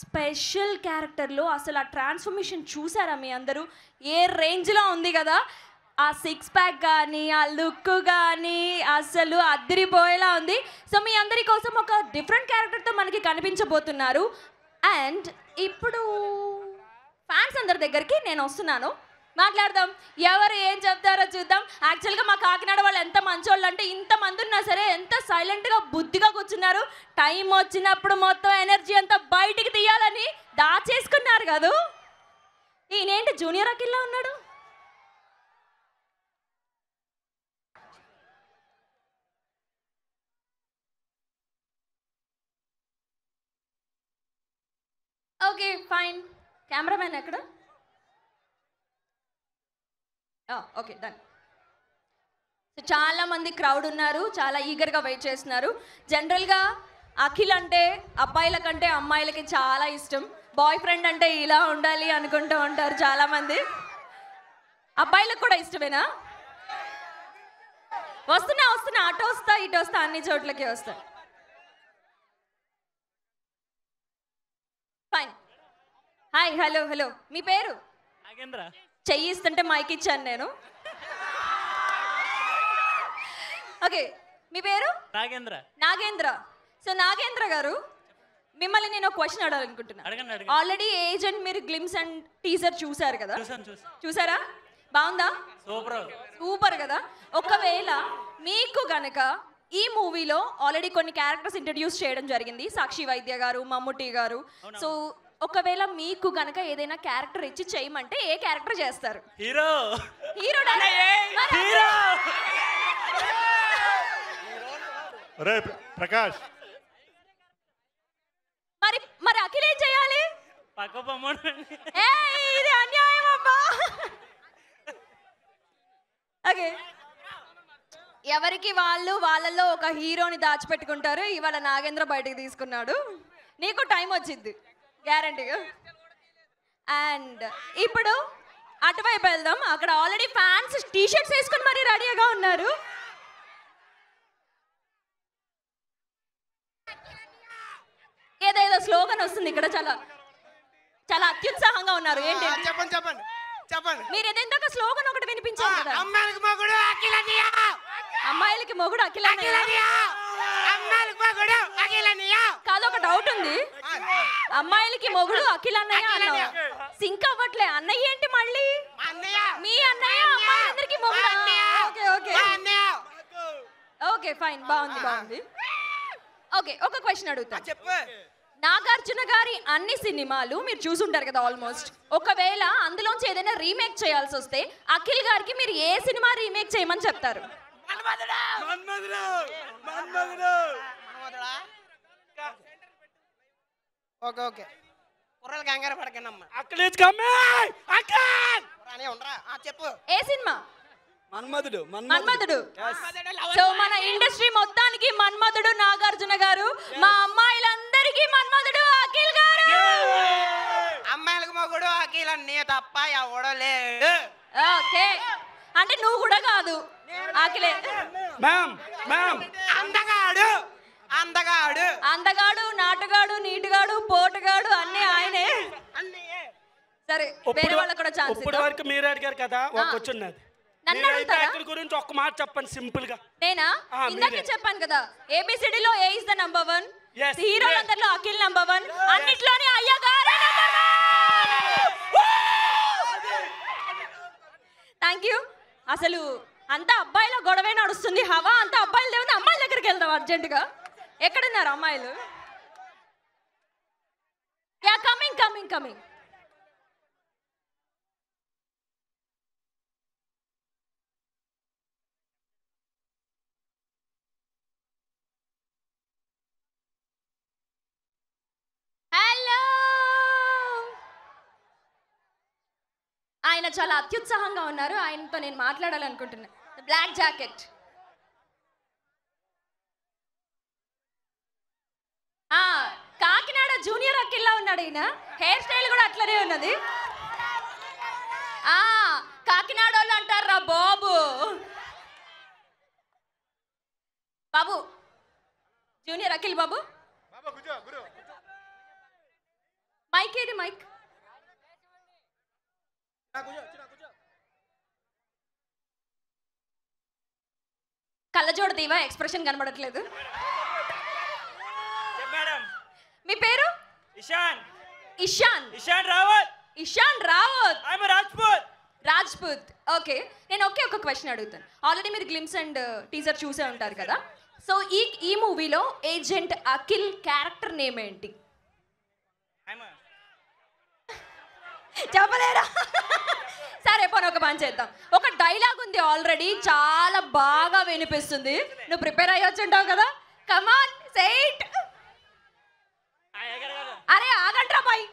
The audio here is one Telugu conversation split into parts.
స్పెషల్ క్యారెక్టర్లో అసలు ఆ ట్రాన్స్ఫర్మేషన్ చూసారా మీ అందరూ? ఏ రేంజ్లో ఉంది కదా! ఆ సిక్స్ ప్యాక్ కానీ, ఆ లుక్ కానీ అసలు అదిరిపోయేలా ఉంది. సో మీ అందరి కోసం ఒక డిఫరెంట్ క్యారెక్టర్తో మనకి కనిపించబోతున్నారు. అండ్ ఇప్పుడు ఫ్యాన్స్ అందరి దగ్గరికి నేను వస్తున్నాను, మాట్లాడదాం. ఎవరు ఏం చెప్తారో చూద్దాం. యాక్చువల్గా మా కాకినాడ వాళ్ళు ఎంత మంచోళ్ళు అంటే, ఇంతమంది ఉన్నా సరే ఎంత సైలెంట్గా బుద్ధిగా కూర్చున్నారు. టైం వచ్చినప్పుడు మొత్తం ఎనర్జీ అంతా బయటికి తీయాలని దాచేసుకున్నారు కదా. ఈయనేంటి జూనియర్ అఖిల్లా ఉన్నాడు? Okay fine. కెమెరామ్యాన్ ఎక్కడ? Okay done. చాలా మంది క్రౌడ్ ఉన్నారు, చాలా ఈగర్గా వెయిట్ చేస్తున్నారు. జనరల్గా అఖిల్ అంటే అబ్బాయిల కంటే అమ్మాయిలకి చాలా ఇష్టం. బాయ్ ఫ్రెండ్ అంటే ఇలా ఉండాలి అనుకుంటూ ఉంటారు చాలామంది. అబ్బాయిలకు కూడా ఇష్టమేనా? వస్తున్నా అటు వస్తా ఇటు వస్తా, అన్ని చోట్లకి వస్తా. ఫైన్. Hi, hello. మీ పేరు? నాగేంద్ర. చెయ్యి ఇస్తుంటే మైక్ ఇచ్చాను నేను. ఓకే, మీ పేరు? నాగేంద్ర. సో నాగేంద్ర గారు, మిమ్మల్ని నేను ఒక క్వశ్చన్ అడగాలనుకుంటున్నా. ఆల్రెడీ ఏజెంట్ మీరు గ్లిమ్స్ అండ్ టీజర్ చూసారు కదా? చూసారా? బాగుందా? సూపర్ కదా. ఒకవేళ మీకు గనక ఈ మూవీలో ఆల్రెడీ కొన్ని క్యారెక్టర్స్ ఇంట్రడ్యూస్ చేయడం జరిగింది, సాక్షి వైద్య గారు, మమ్ముట్టి గారు. సో ఒకవేళ మీకు గనక ఏదైనా క్యారెక్టర్ ఇచ్చి చేయమంటే ఏ క్యారెక్టర్ చేస్తారు? హీరో. ప్రకాష్. మరి అఖిల్ ఏం చేయాలి? ఇది అన్యాయం అబ్బా. ఓకే, ఎవరికి వాళ్ళలో ఒక హీరోని దాచిపెట్టుకుంటారు. ఇవాళ నాగేంద్ర బయటికి తీసుకున్నాడు. నీకు టైం వచ్చింది గ్యారంటీగా. అండ్ ఇప్పుడు అటువైపు వెళ్దాం. అక్కడ ఆల్రెడీ ఫ్యాన్స్ టీషర్ట్స్ వేసుకుని మరీ రెడీగా ఉన్నారు. ఏదో స్లోగన్ వస్తుంది ఇక్కడ. చాలా అత్యుత్సాహంగా ఉన్నారు. ఏంటి? చెప్పండి. మీరు ఏదైనా స్లోగన్ ఒకటి వినిపించారు కదా. అమ్మాయిలకి మొగుడు అఖిల్ అన్నయ్య. కాదు, ఒక డౌట్ ఉంది. అమ్మాయిలకి మొగుడు అఖిల్ అన్నయ్య అన్నావు, సింక్ అవ్వట్లే. అన్నయ్య ఏంటి మళ్ళీ? మీ అన్నయ్య అమ్మాయిలందరికీ మొగుడు. ఓకే ఫైన్, బాగుంది. ఓకే, ఒక క్వశ్చన్ అడుగుతా. నాగార్జున గారి అన్ని సినిమాలు మీరు చూసుంటారు కదా ఆల్మోస్ట్. ఒకవేళ అందులోంచి ఏదైనా రీమేక్ చేయాల్సి వస్తే అఖిల్ గారికి మీరు ఏ సినిమా రీమేక్ చేయమని చెప్తారు? ఓకే కుర్రలు కంగారు పడకనమ్మా. చెప్పు. ఏ సినిమా? మన్మధుడు. సో మన ఇండస్ట్రీ మొత్తానికి మన్మధుడు నాగార్జున గారు, మా అమ్మాయిలందరికీ మన్మధుడు అఖిల్ గారు. అమ్మాయిలకు మొగుడు అఖిల్ అన్నయ్య తప్ప ఎవడో లేడు. ఓకే, అంటే నువ్వు కూడా కాదు, అఖిలే. అందగాడు, నాటుగాడు, నీటుగాడు, పోటుగాడు అన్నీ ఆయనే. సరే, వేరే వాళ్ళకి కూడా ఛాన్స్. ఇప్పటి వరకు మీరు అడిగారు కదా, ఒక క్వశ్చన్ గురించి ఒక్క మాట చెప్పండి సింపుల్ గా. నేనా? ఇందాకే చెప్పాను కదా, ఏబిసిడి లో ఏ ఇస్ ద నంబర్ 1, హీరోలందరిలో అఖిల్ నంబర్ 1, అన్నిట్లోనే అయ్యా గారే నంబర్ 1. Thank you. అసలు అంతా అబ్బాయిల గొడవే నడుస్తుంది, హవా అంతా అబ్బాయిలు దేవుంది. అమ్మాయిల దగ్గరికి వెళ్దాం అర్జెంటుగా. ఎక్కడున్నారు అమ్మాయిలు? Yeah, coming. హలో. ఆయన చాలా అత్యుత్సాహంగా ఉన్నారు. ఆయనతో నేను మాట్లాడాలనుకుంటున్నా. Black jacket. కాకినాడ జూనియర్ అఖిల్లా ఉన్నాడు ఈయన. హెయిర్ స్టైల్ కూడా అట్లనే ఉన్నది. కాకినాడ వాళ్ళు అంటారా బాబు. జూనియర్ అఖిల్ బాబు. మైక్ ఏది మైక్? కళ్ళజోడు తీవా, ఎక్స్ప్రెషన్ కనబడట్లేదు. మేడం మీ పేరు? ఇషాన్. ఇషాన్. ఇషాన్ రావత్. ఇషాన్ రావత్. ఐఎమ్ రాజ్పూత్. రాజ్పూత్. ఓకే, నేను ఒక క్వశ్చన్ అడుగుతాను. ఆల్రెడీ మీరు గ్లిమ్స్ అండ్ టీజర్ చూసే ఉంటారు కదా. సో ఈ మూవీలో ఏజెంట్ అఖిల్ క్యారెక్టర్ నేమ్ ఏంటి? చెప్పలేరా? సరే పోనీ ఒక పని చేద్దాం. ఒక డైలాగ్ ఉంది ఆల్రెడీ, చాలా బాగా వినిపిస్తుంది. నువ్వు ప్రిపేర్ అయ్యొచ్చుంటావు కదా. కమాన్ సే ఇట్. అరే ఆగండ్రా బాయ్,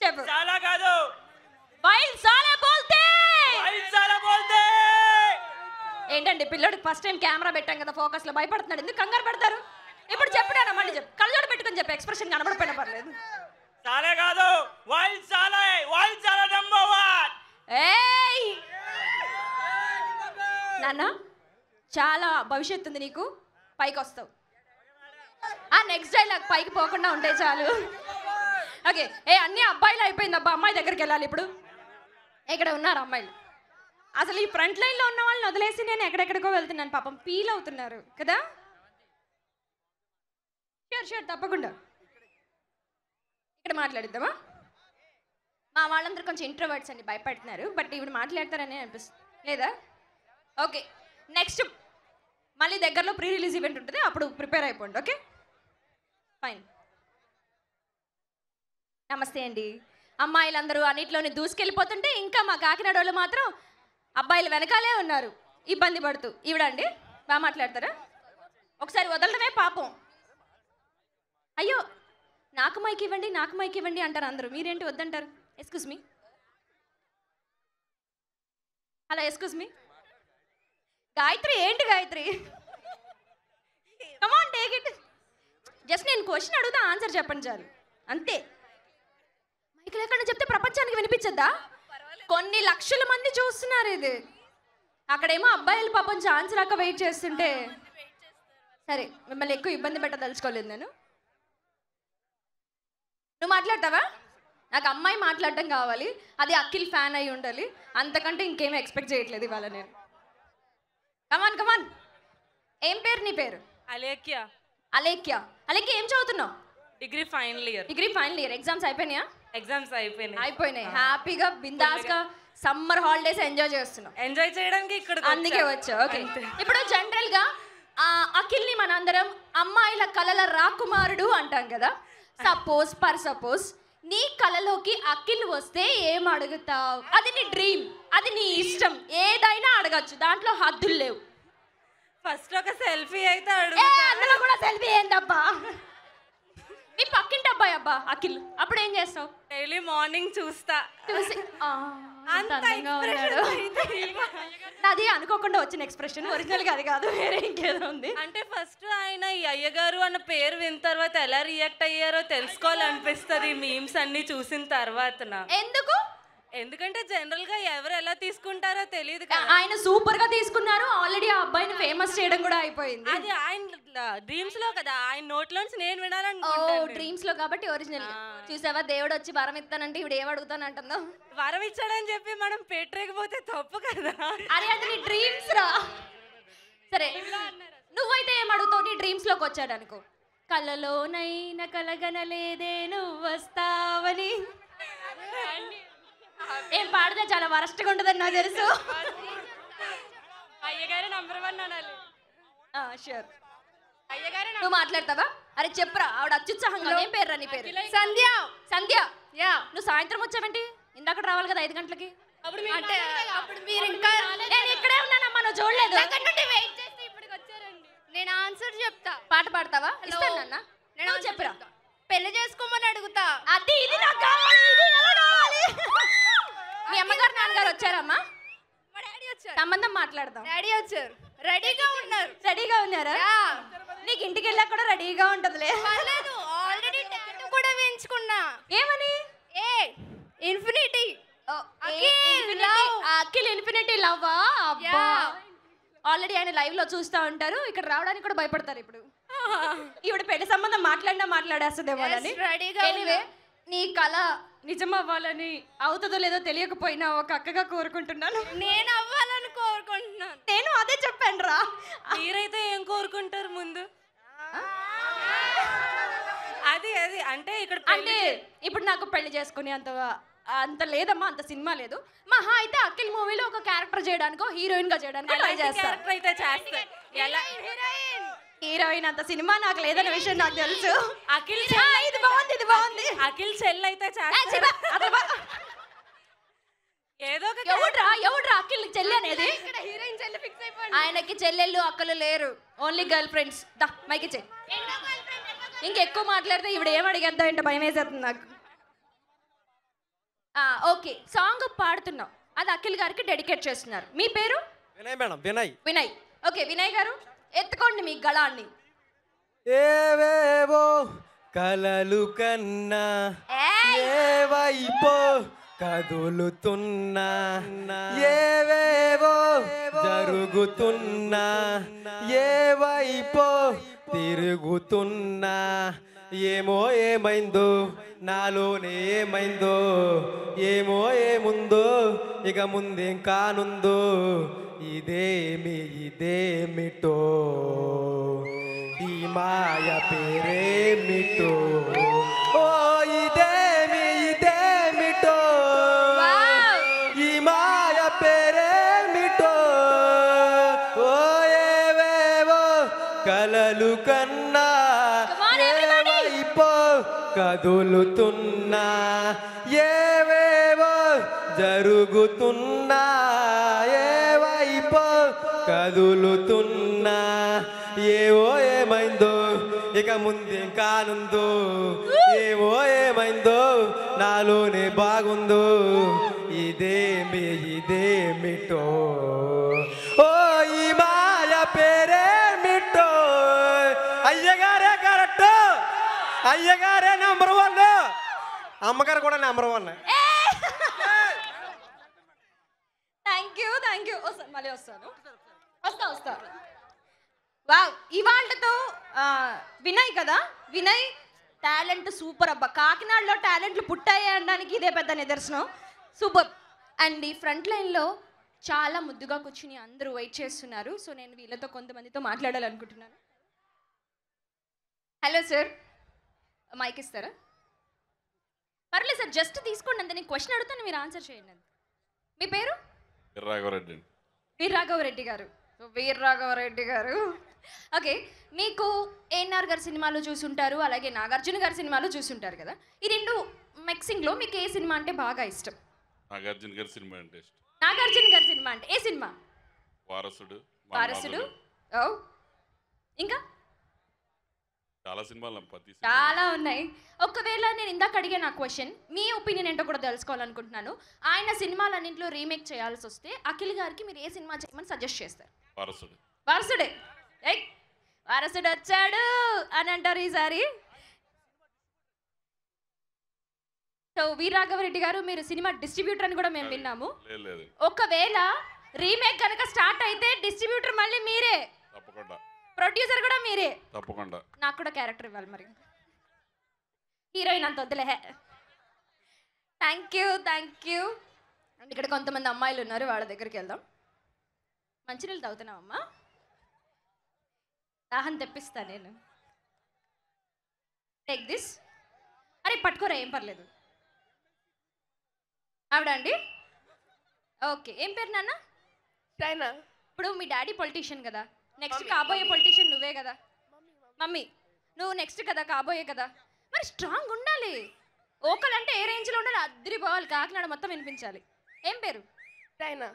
చెప్పు. చాలా కాదు, వైల్ సాలే బోల్తే. వైల్ సాలే బోల్తే. ఏంటండి పిల్లడికి ఫస్ట్ టైం కెమెరా పెట్టాం కదా, ఫోకస్ లో భయపడుతున్నాడు, ఎందుకు కంగారు పెడతారు? ఇప్పుడు చెప్పాను, మళ్ళీ చెప్పు. కళ్ళజోడు పెట్టుకొని చెప్పు, ఎక్స్ప్రెషన్ కనబడిపోయినా పర్లేదు. సాలే కాదు, వైల్ సాలే. వైల్ సాలే నంబర్ 1. ఏయ్ నాన్న, చాలా భవిష్యత్తు ఉంది నీకు, పైకి వస్తావు. నెక్స్ట్ డైలాగ్ పైకి పోకుండా ఉంటే చాలు. ఓకే, అన్ని అబ్బాయిలు అయిపోయింది అబ్బా, అమ్మాయి దగ్గరికి వెళ్ళాలి ఇప్పుడు. ఇక్కడ ఉన్నారు అమ్మాయిలు. అసలు ఈ ఫ్రంట్ లైన్లో ఉన్న వాళ్ళని వదిలేసి నేను ఎక్కడెక్కడికో వెళ్తున్నాను, పాపం ఫీల్ అవుతున్నారు కదా. షూర్ తప్పకుండా ఇక్కడ మాట్లాడిద్దామా? మా వాళ్ళందరూ కొంచెం ఇంట్రోవర్ట్స్ అండి, భయపడుతున్నారు. బట్ ఇప్పుడు మాట్లాడతారని అనిపిస్తుంది లేదా? ఓకే, నెక్స్ట్ మళ్ళీ దగ్గరలో ప్రీ రిలీజ్ ఈవెంట్ ఉంటుంది, అప్పుడు ప్రిపేర్ అయిపోండి. Okay fine. నమస్తే అండి. అమ్మాయిలందరూ అన్నిట్లోని దూసుకెళ్ళిపోతుంటే ఇంకా మా కాకినాడ వాళ్ళు మాత్రం అబ్బాయిలు వెనకాలే ఉన్నారు, ఇబ్బంది పడుతూ. ఈవిడండి బాగా మాట్లాడతారా? ఒకసారి వదలడమే పాపం. అయ్యో, నాకు మైక్ ఇవ్వండి, నాకు మైక్ ఇవ్వండి అంటారు అందరూ, మీరేంటి వద్దంటారు? Excuse me, hello excuse me. Gayatri, ఏంటి Gayatri? Come on take it. Just నేను క్వశ్చన్ అడుగుతా, ఆన్సర్ చెప్పండి చాలు, అంతే. మైక్ లేకుండా చెప్తే ప్రపంచానికి వినిపించద్దా? కొన్ని లక్షల మంది చూస్తున్నారు ఇది. అక్కడేమో అబ్బాయిలు పాపం ఛాన్స్ రాక వెయిట్ చేస్తుంటే, సరే మిమ్మల్ని ఎక్కువ ఇబ్బంది పెట్టదలుచుకోలేదు నేను. నువ్వు మాట్లాడతావా? నాకు అమ్మాయి మాట్లాడటం కావాలి, అది అఖిల్ ఫ్యాన్ అయి ఉండాలి, అంతకంటే ఇంకేమీ ఎక్స్పెక్ట్ చేయట్లేదు ఇవాళ నేను. కమాన్ కమాన్. ఏం పేరు నీ పేరు? అలేఖ్య. అలేఖ్య. అలేఖ్య ఏం చదువుతున్నావు? Degree final year. Degree final year. Exams అయిపోయినాయా? ఎగ్జామ్స్ అయిపోయినాయి. హ్యాపీగా బిందాస్గా సమ్మర్ హాలిడేస్ ఎంజాయ్ చేస్తున్నావు. ఎంజాయ్ చేయడానికి ఇక్కడ అందుకే వచ్చా. ఓకే, ఇప్పుడు జనరల్ గా అఖిల్ని మనందరం అమ్మాయిల కలల రాకుమారుడు అంటాం కదా. సపోజ్ నీ కలలోకి అఖిల్ వస్తే ఏం అడుగుతావు? అది నీ డ్రీమ్, అది నీ ఇష్టం, ఏదైనా అడగచ్చు, దాంట్లో హద్దులు లేవు. ఫస్ట్ ఒక సెల్ఫీ అయితే అందులో కూడా సెల్ఫీ ఏందబ్బా? నీ పక్కింటి అబ్బాయి అబ్బా అఖిల్, అప్పుడు ఏం చేస్తావు? డైలీ మార్నింగ్ చూస్తా, చూసి నాది అనుకోకుండా వచ్చిన ఎక్స్ప్రెషన్, ఒరిజినల్ గా అది కాదు, వేరే ఇంకేదో ఉంది. అంటే ఫస్ట్ ఆయన ఈ అయ్యగారు అన్న పేరు విన్న తర్వాత ఎలా రియాక్ట్ అయ్యారో తెలుసుకోవాలనిపిస్తుంది మీమ్స్ అన్ని చూసిన తర్వాత. ఎందుకు? ఎందుకంటే జనరల్ గా ఎవరు ఎలా తీసుకుంటారో తెలియదు. ఆయన సూపర్ గా తీసుకున్నారు, ఆల్రెడీ ఆ అబ్బాయిని ఫేమస్ చేయడం కూడా అయిపోయింది. అది ఆయన డ్రీమ్స్ లో కదా, ఆయన నోట్లోంచి నేను వినాలనుకుంటున్నాను. డ్రీమ్స్ లో కాబట్టి ఒరిజినల్. చూసావా, దేవుడు వచ్చి వరం ఇస్తానంటే ఇప్పుడు ఏం అడుగుతానంటుందో. వరం ఇచ్చాడని చెప్పి మనం పెట్టలేకపోతే తప్పు కదా. అరే అది నీ డ్రీమ్స్ రా. సరే నువ్వైతే ఏం అడుగుతావు? నీ డ్రీమ్స్ లోకి వచ్చాడు అనుకో, కలలోనైనా కలగనలేదే నువ్వు వస్తావని. ఏం పాడితే చాలా వరస్ట్గా ఉంటుందని నాకు తెలుసు. అయ్యగారు నంబర్ 1 అనాలి. షూర్. నువ్వు మాట్లాడతావా? అరే చెప్పురా, ఆవిడ అత్యుత్సాహంగా. ఏం పేరు రా నీ పేరు? సంధ్య. సంధ్య, యా. నువ్వు సాయంత్రం వచ్చావేంటి? ఇందాక రావాలి కదా 5 గంటలకి. అప్పుడు మీరు ఇంకా నేను ఇక్కడే ఉన్నానమ్మా, నువ్వు చూడలేదు. వెయిట్ చేస్తే ఇప్పటికి వచ్చారండి. నేను ఆన్సర్ చెప్తా. పాట పాడతావా? ఇస్తాను నాన్న. నేను చెప్పురా. పెళ్లి చేసుకోమని అడుగుతా. అది ఇది నాకు కావాలి, ఇది ఎలా కావాలి? మీ అమ్మగారు నాన్నగారు వచ్చారమ్మా? మా డాడీ వచ్చారు. సంబంధం మాట్లాడదాం. డాడీ వచ్చారు, రెడీగా ఉన్నారు. రెడీగా ఉన్నారా? నీకు ఇంటికి వెళ్ళాక కూడా రెడీగా ఉంటదిలే. పర్లేదు, ఆల్రెడీ టాటూ కూడా వేయించుకున్నా. ఏమని? ఇన్ఫినిటీ. అఖిల్ ఇన్ఫినిటీ లవ్వా? అబ్బా, ఆల్రెడీ ఆయన లైవ్ లో చూస్తూ ఉంటారు, ఇక్కడ రావడానికి కూడా భయపడతారు. ఇప్పుడు ఈవిడ పెళ్లి సంబంధం మాట్లాడేస్తుందేమో అని. ఎనీవే, నీ కళ నిజం అవ్వాలని అవుతుందో లేదో తెలియకపోయినా ఒక అక్కగా కోరుకుంటున్నాను. నేను అవ్వాలని కోరుకుంటున్నాను. నేను అదే చెప్పాను రా. మీరైతే ఏం కోరుకుంటారు ముందు? అది అంటే ఇక్కడ అంటే ఇప్పుడు నాకు పెళ్లి చేసుకుని అంత లేదమ్మా, అంత సినిమా లేదు. మహా అయితే అఖిల్ మూవీలో ఒక క్యారెక్టర్ చేయడానికో హీరోయిన్ గా చేయడానికో ట్రై చేస్తా. క్యారెక్టర్ అయితే చేస్తా. ఎలా హీరోయిన్ అంత సినిమా నాకు లేదన్న విషయం నాకు తెలుసు. అఖిల్ ఇది బాగుంది, ఇది బాగుంది. అఖిల్ చెల్లి అయితే చేస్తా. ఏదో ఒక ఎవడ్రా అఖిల్ చెల్లి అనేది? హీరోయిన్ చెల్లి ఫిక్స్ అయిపోయింది. ఆయనకి చెల్లెళ్ళు అక్కలు లేరు, ఓన్లీ గర్ల్ ఫ్రెండ్స్. దా మైకి చెయ్యి. ఇంకెక్కువ మాట్లాడితే ఇప్పుడు ఏం అడిగేద్దాం అంటే భయం వేసేస్తుంది నాకు. ఓకే, సాంగ్ పాడుతున్నాం, అది అఖిల్ గారికి డెడికేట్ చేస్తున్నారు. మీ పేరు? వినయ్ మేడం. వినయ్. వినయ్. ఓకే వినయ్ గారు ఎత్తుకోండి మీ గళాన్ని. ఏవేవో కలలు కన్నా ఏవైపో కదులుతున్నా, ఏవేవో జరుగుతున్నా, ఏవైపో తిరుగుతున్నా, ఏమో ఏమైందో నాలోనే ఏమైందో, ఏమో ఏముందో ఇక ముందేం కానుందో, ఇదేమిటో ఈ మాయ పేరేమిటో, ఓ ఇదేమిటో ఈ మాయ పేరేమిటో, ఓ ఏవేవో కలలు కన్నా ఏవైపో కదులుతున్నా, ఏవేవో జరుగుతున్నా, ఏవైపో కదులుతున్నా, ఏవో ఏమైందో ఇక ముందేం కానుందో, ఏవో ఏమైందో నాలోనే బాగుందో, ఇదేమిటో ఓ ఈ మాయ పేరేమిటో. అయ్యగారే కరెక్ట్, అయ్యగారే నెంబర్ 1, అమ్మగారు కూడా నెంబర్ 1. Thank you. మళ్ళీ వస్తా. వావ్, ఇవాళతో వినయ్ కదా, వినయ్ టాలెంట్ సూపర్ అబ్బా. కాకినాడలో టాలెంట్లు పుట్టాయి అనడానికి ఇదే పెద్ద నిదర్శనం. సూపర్. అండ్ ఈ ఫ్రంట్ లైన్లో చాలా ముద్దుగా కూర్చుని అందరూ వెయిట్ చేస్తున్నారు. సో నేను వీళ్ళతో కొంతమందితో మాట్లాడాలనుకుంటున్నాను. హలో సార్, మైక్ ఇస్తారా? పర్లేదు సార్, జస్ట్ తీసుకోండి అంతే. నేను క్వశ్చన్ అడుగుతాను, మీరు ఆన్సర్ చేయండి. మీ పేరు? వీర్రాఘవరెడ్డి గారు. ఓకే, మీకు ఏఎన్ఆర్ గారి సినిమాలు చూసుంటారు, అలాగే నాగార్జున గారి సినిమాలు చూసుంటారు కదా. ఈ రెండు మిక్సింగ్లో మీకు ఏ సినిమా అంటే బాగా ఇష్టం? నాగార్జున గారి సినిమా అంటే ఇష్టం. నాగార్జున గారి సినిమా అంటే ఏ సినిమా? వారసుడు. ఓ, ఇంకా చాలా సినిమాలు చాలా ఉన్నాయి. ఒకవేళ నేను ఇందాక అడిగే నా క్వశ్చన్, మీ ఒపీనియన్ ఏంటో కూడా తెలుసుకోవాలనుకుంటున్నాను. ఆయన సినిమాలన్నింటిలో రీమేక్ చేయాల్సి వస్తే అఖిల్ గారికి మీరు ఏ సినిమా చేయమని సజెస్ట్ చేస్తారు? వారసుడే. వారసుడు వచ్చాడు అని అంటారు ఈసారి. సో వీర్రాఘవరెడ్డి గారు, మీరు సినిమా డిస్ట్రిబ్యూటర్ అని కూడా మేము విన్నాము. ఒకవేళ రీమేక్ కనుక స్టార్ట్ అయితే డిస్ట్రిబ్యూటర్ మళ్ళీ మీరే, ప్రొడ్యూసర్ కూడా మీరే. తప్పకుండా. నాకు కూడా క్యారెక్టర్ ఇవ్వాలి మరి. హీరోయిన్ అంత వద్దులే. Thank you. అండ్ ఇక్కడ కొంతమంది అమ్మాయిలు ఉన్నారు, వాళ్ళ దగ్గరికి వెళ్దాం. మంచినీళ్ళు తాగుతున్నావమ్మా? దాహం తెప్పిస్తా నేను. Take this. అరే పట్టుకోరా, ఏం పర్లేదు. ఆవిడ అండి? ఓకే, ఏం పేరు నాన్న? చైనా. ఇప్పుడు మీ డాడీ పొలిటీషియన్ కదా, నెక్స్ట్ కాబోయే పొలిటీషియన్ నువ్వే కదా. మమ్మీ, నువ్వు నెక్స్ట్ కదా కాబోయే కదా, మరి స్ట్రాంగ్ ఉండాలి. ఓకల్ అంటే ఏ రేంజ్లో ఉండాలి? అద్దరిపోవాలి, కాకినాడ మొత్తం వినిపించాలి. ఏం పేరు? శ్రైనా.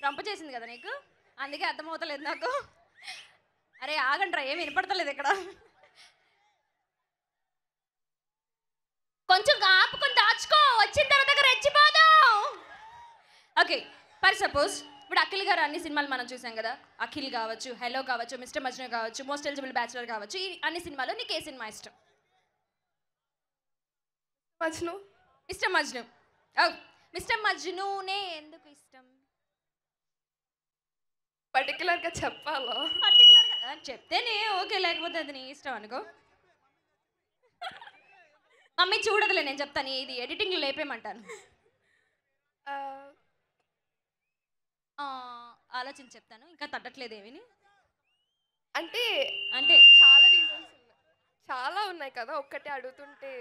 రంప చేసింది కదా నీకు, అందుకే అర్థమవుతలేదు నాకు. అరే ఆగండి రా, ఏమి వినపడతలేదు ఇక్కడ. కొంచెం ఆపుకొని దాచుకో, వచ్చిన తర్వాత రెచ్చిపోదాం. ఓకే, ఫర్ సపోజ్ ఇప్పుడు అఖిల్ గారు అన్ని సినిమాలు మనం చూసాం కదా. అఖిల్ కావచ్చు, హెలో కావచ్చు, మిస్టర్ మజ్ను కావచ్చు, మోస్ట్ ఎలిజిబుల్ బ్యాచులర్ కావచ్చు. ఈ అన్ని సినిమాలో నీకు ఏ సినిమా ఇష్టం? మిస్టర్ మజ్ను. మిస్టర్ మజ్నునే ఎందుకు ఇష్టం? పర్టికులర్గా చెప్పాలా? పర్టికులర్గా చెప్తేనే ఓకే, లేకపోతే అది నీ ఇష్టం అనుకో. మమ్మీ చూడదులే, నేను చెప్తాను. ఇది ఎడిటింగ్లో లేపేయమంటాను. ఆలోచించి చెప్తాను. ఇంకా తట్టట్లేదు ఏమిని. అంటే అంటే చాలా రీజన్స్ ఉన్నాయి, చాలా ఉన్నాయి కదా. ఒక్కటే అడుగుతుంటే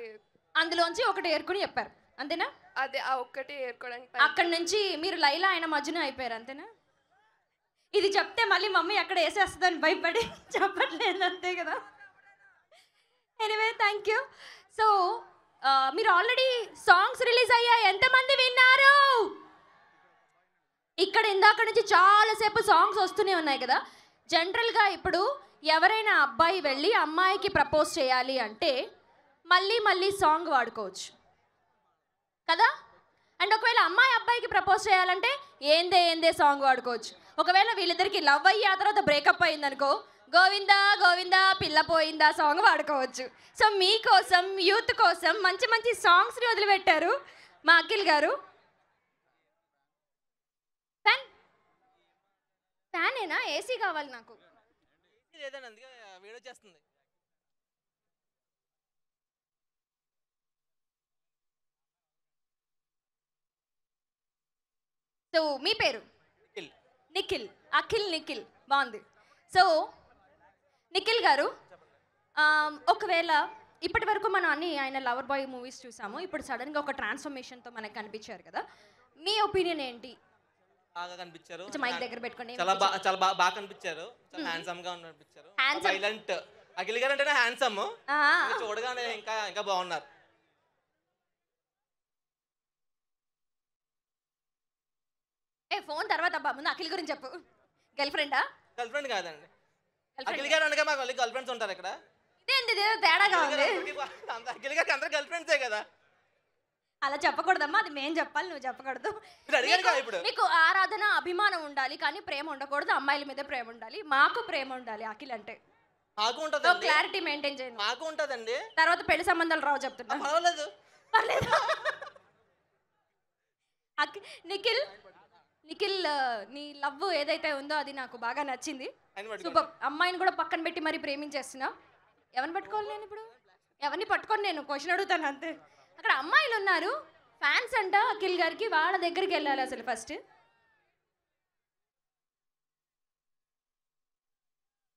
అందులోంచి ఒకటి ఏరుకుని చెప్పారు అంతేనా? అదే ఆ ఒక్కటి ఏర్కోవడానికి అక్కడి నుంచి మీరు లైలా ఆయన మధ్యన అయిపోయారు అంతేనా? ఇది చెప్తే మళ్ళీ మమ్మీ అక్కడ వేసేస్తుందని భయపడి చెప్పట్లేదు అంతే కదా. Anyway thank you. సో మీరు ఆల్రెడీ సాంగ్స్ రిలీజ్ అయ్యాయి, ఎంతమంది విన్నారు? ఇక్కడ ఇందాక నుంచి చాలాసేపు సాంగ్స్ వస్తూనే ఉన్నాయి కదా. జనరల్గా ఇప్పుడు ఎవరైనా అబ్బాయి వెళ్ళి అమ్మాయికి ప్రపోజ్ చేయాలి అంటే మళ్ళీ మళ్ళీ సాంగ్ వాడుకోవచ్చు కదా. అండ్ ఒకవేళ అమ్మాయి అబ్బాయికి ప్రపోజ్ చేయాలంటే ఏందే ఏందే సాంగ్ వాడుకోవచ్చు. ఒకవేళ వీళ్ళిద్దరికి లవ్ అయ్యి ఆ తర్వాత బ్రేకప్ అయిందనుకో, గోవిందా గోవిందా పిల్ల పోయిందా సాంగ్ వాడుకోవచ్చు. సో మీకోసం యూత్ కోసం మంచి మంచి సాంగ్స్ని వదిలిపెట్టారు మా అఖిల్ గారు. ఫ్యాన్ ఫ్యానేనా? ఏసీ కావాలి నాకు. సో మీ పేరు? నిఖిల్. అఖిల్ నిఖిల్ బాగుంది. సో నిఖిల్ గారు, ఒకవేళ ఇప్పటి వరకు మనం అన్ని ఆయన లవర్ బాయ్ మూవీస్ చూసాము, ఇప్పుడు సడన్గా ఒక ట్రాన్స్ఫర్మేషన్తో మనకు కనిపించారు కదా, మీ ఒపీనియన్ ఏంటి? బాగా కనిపించారు, మైక్ దగ్గర పెట్టుకోండి. చాలా బాగా కనిపించారు, చాలా హ్యాండ్సమ్ గా కనిపించారు. సైలెంట్ అఖిల్ గారు అంటేనే హ్యాండ్సమ్, చూడగానే ఇంకా ఇంకా బాగున్నారు. ఫోన్ తర్వాత అబ్బా, ముందు అఖిల్ గురించి చెప్పు. గర్ల్ ఫ్రెండా? గర్ల్ ఫ్రెండ్ కాదండి, అఖిల్ గారు అనగా మాకు గర్ల్ ఫ్రెండ్స్ ఉంటారు ఇక్కడ. ఇదేంటి తేడాగా ఉంది? అఖిల్ గారికి అందరూ గర్ల్ ఫ్రెండ్సే కదా. అలా చెప్పకూడదమ్మా, అది మేము చెప్పాలి, నువ్వు చెప్పకూడదు. మీకు ఆరాధన అభిమానం ఉండాలి కానీ ప్రేమ ఉండకూడదు. అమ్మాయిల మీద ప్రేమ ఉండాలి, మాకు ప్రేమ ఉండాలి. అఖిల్ అంటే మాకు ఉంటుంది, క్లారిటీ మెయింటైన్ చేయండి. మాకు ఉంటుందండి. తర్వాత పెళ్లి సంబంధాలు రావు చెప్తున్నా. పర్వాలేదు. నిఖిల్ నిఖిల్ నీ లవ్ ఏదైతే ఉందో అది నాకు బాగా నచ్చింది. సూపర్. అమ్మాయిని కూడా పక్కన పెట్టి మరి ప్రేమించేస్తున్నా. ఎవరిని పట్టుకోవాలి నేను ఇప్పుడు? ఎవరిని పట్టుకొని నేను క్వశ్చన్ అడుగుతాను అంతే. అక్కడ అమ్మాయిలు ఉన్నారు, ఫ్యాన్స్ అంట అఖిల్ గారికి, వాళ్ళ దగ్గరికి వెళ్ళాలి అసలు ఫస్ట్.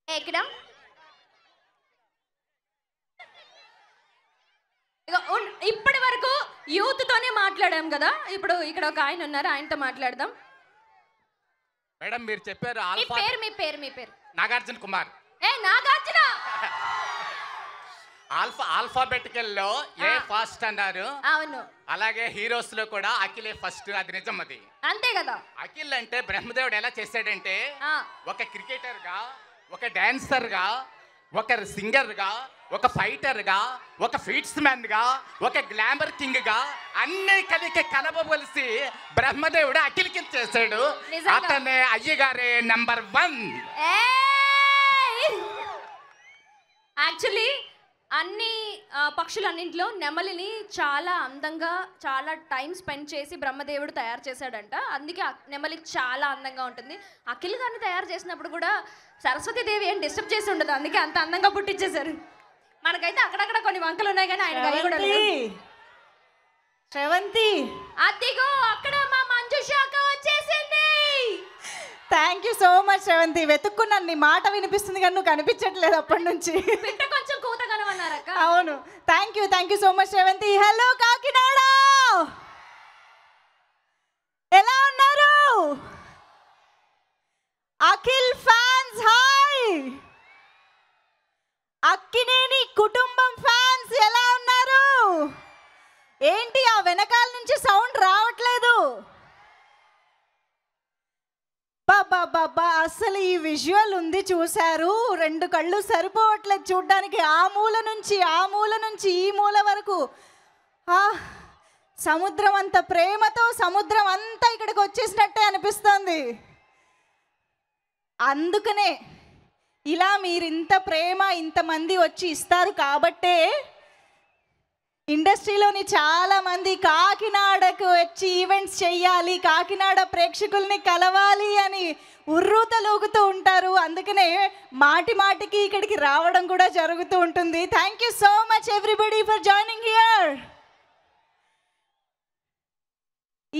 ఇక్కడ ఇప్పటి వరకు యూత్ తోనే మాట్లాడాం కదా, ఇప్పుడు ఇక్కడ ఒక ఆయన ఉన్నారు, ఆయనతో మాట్లాడదాం. మేడం మీరు చెప్పారు మీ పేరు? నాగార్జున కుమార్. నాగార్జున. ఆల్ఫాబెటికల్ లో ఏ ఫస్ట్ అన్నారు, అవును. అలాగే హీరోస్ లో కూడా అఖిలే ఫస్ట్, అది నిజం. అది అంతే కదా. అఖిల్ అంటే బ్రహ్మదేవుడు ఎలా చేశాడంటే, ఒక క్రికెటర్ గా, ఒక డాన్సర్ గా, ఒక సింగర్ గా, ఒక ఫైటర్ గా, ఒక ఫీట్స్ మ్యాన్ గా, ఒక గ్లామర్ కింగ్ గా అన్ని కలిగి కలపవలసి బ్రహ్మదేవుడు అఖిల్కి చేశాడు. అతనే అయ్యగారే నంబర్ 1. యాక్చువల్లీ అన్ని పక్షులన్నింటిలో నెమలిని చాలా అందంగా, చాలా టైం స్పెండ్ చేసి బ్రహ్మదేవుడు తయారు చేశాడంట. అందుకే నెమలి చాలా అందంగా ఉంటుంది. అఖిల్ గారిని తయారు చేసినప్పుడు కూడా సరస్వతీదేవి ఏం డిస్టర్బ్ చేసి ఉండదు, అందుకే అంత అందంగా పుట్టించేశారు. మనకైతే అక్కడక్కడ కొన్ని వంకలు ఉన్నాయి కానీ ఆయన కూడా శ్రవంతి అదిగో అక్కడ మా మంజుషాక వచ్చేసింది. Thank you so much Sravanthi. వెతుక్కున్నాను, నీ మాట వినిపిస్తుంది కానీ నువ్వు కనిపించట్లేదు అప్పటి నుంచి. కొంచెం కూతగనమన్నారక్క. అవును, thank you so much Sravanthi. Hello Kakinada, ఎలా ఉన్నారు? Akhil fans hi. అక్కినేని కుటుంబం ఫ్యాన్స్ ఎలా ఉన్నారు? ఏంటి ఆ వెనకాల నుంచి సౌండ్ రావట్లేదు? బాబా అసలు ఈ విజువల్ ఉంది చూశారు, 2 కళ్ళు సరిపోవట్లేదు చూడ్డానికి. ఆ మూల నుంచి ఈ మూల వరకు సముద్రం అంత ప్రేమతో సముద్రం అంతా ఇక్కడికి వచ్చేసినట్టే అనిపిస్తుంది. అందుకనే ఇలా మీరు ఇంత ప్రేమ ఇంతమంది వచ్చి ఇస్తారు కాబట్టే ఇండస్ట్రీలోని చాలా మంది కాకినాడకు వచ్చి ఈవెంట్స్ చెయ్యాలి, కాకినాడ ప్రేక్షకుల్ని కలవాలి అని ఉర్రూతలూగుతూ ఉంటారు. అందుకనే మాటి మాటికి ఇక్కడికి రావడం కూడా జరుగుతూ ఉంటుంది. Thank you so much everybody for joining here.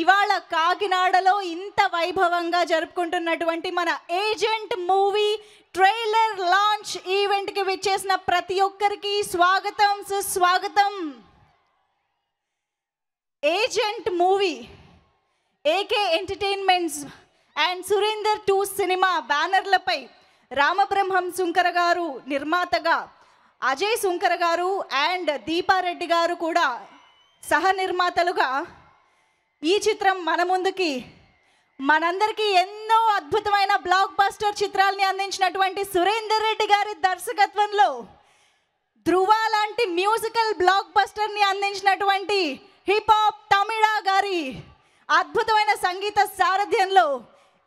ఇవాళ కాకినాడలో ఇంత వైభవంగా జరుపుకుంటున్నటువంటి మన ఏజెంట్ మూవీ ట్రైలర్ లాంచ్ ఈవెంట్కి విచ్చేసిన ప్రతి ఒక్కరికి స్వాగతం, సుస్వాగతం. Agent movie AK entertainments and Surender 2 సినిమా బ్యానర్లపై రామబ్రహ్మం సుంకర గారు నిర్మాతగా, అజయ్ సుంకర గారు అండ్ దీపారెడ్డి గారు కూడా సహ నిర్మాతలుగా ఈ చిత్రం మన ముందుకి మనందరికీ ఎన్నో అద్భుతమైన బ్లాక్ బస్టర్ చిత్రాల్ని అందించినటువంటి సురేందర్ రెడ్డి గారి దర్శకత్వంలో ధృవ లాంటి మ్యూజికల్ బ్లాక్ బస్టర్ని అందించినటువంటి హిప్ హాప్ తమిళ గారి అద్భుతమైన సంగీత సారథ్యంలో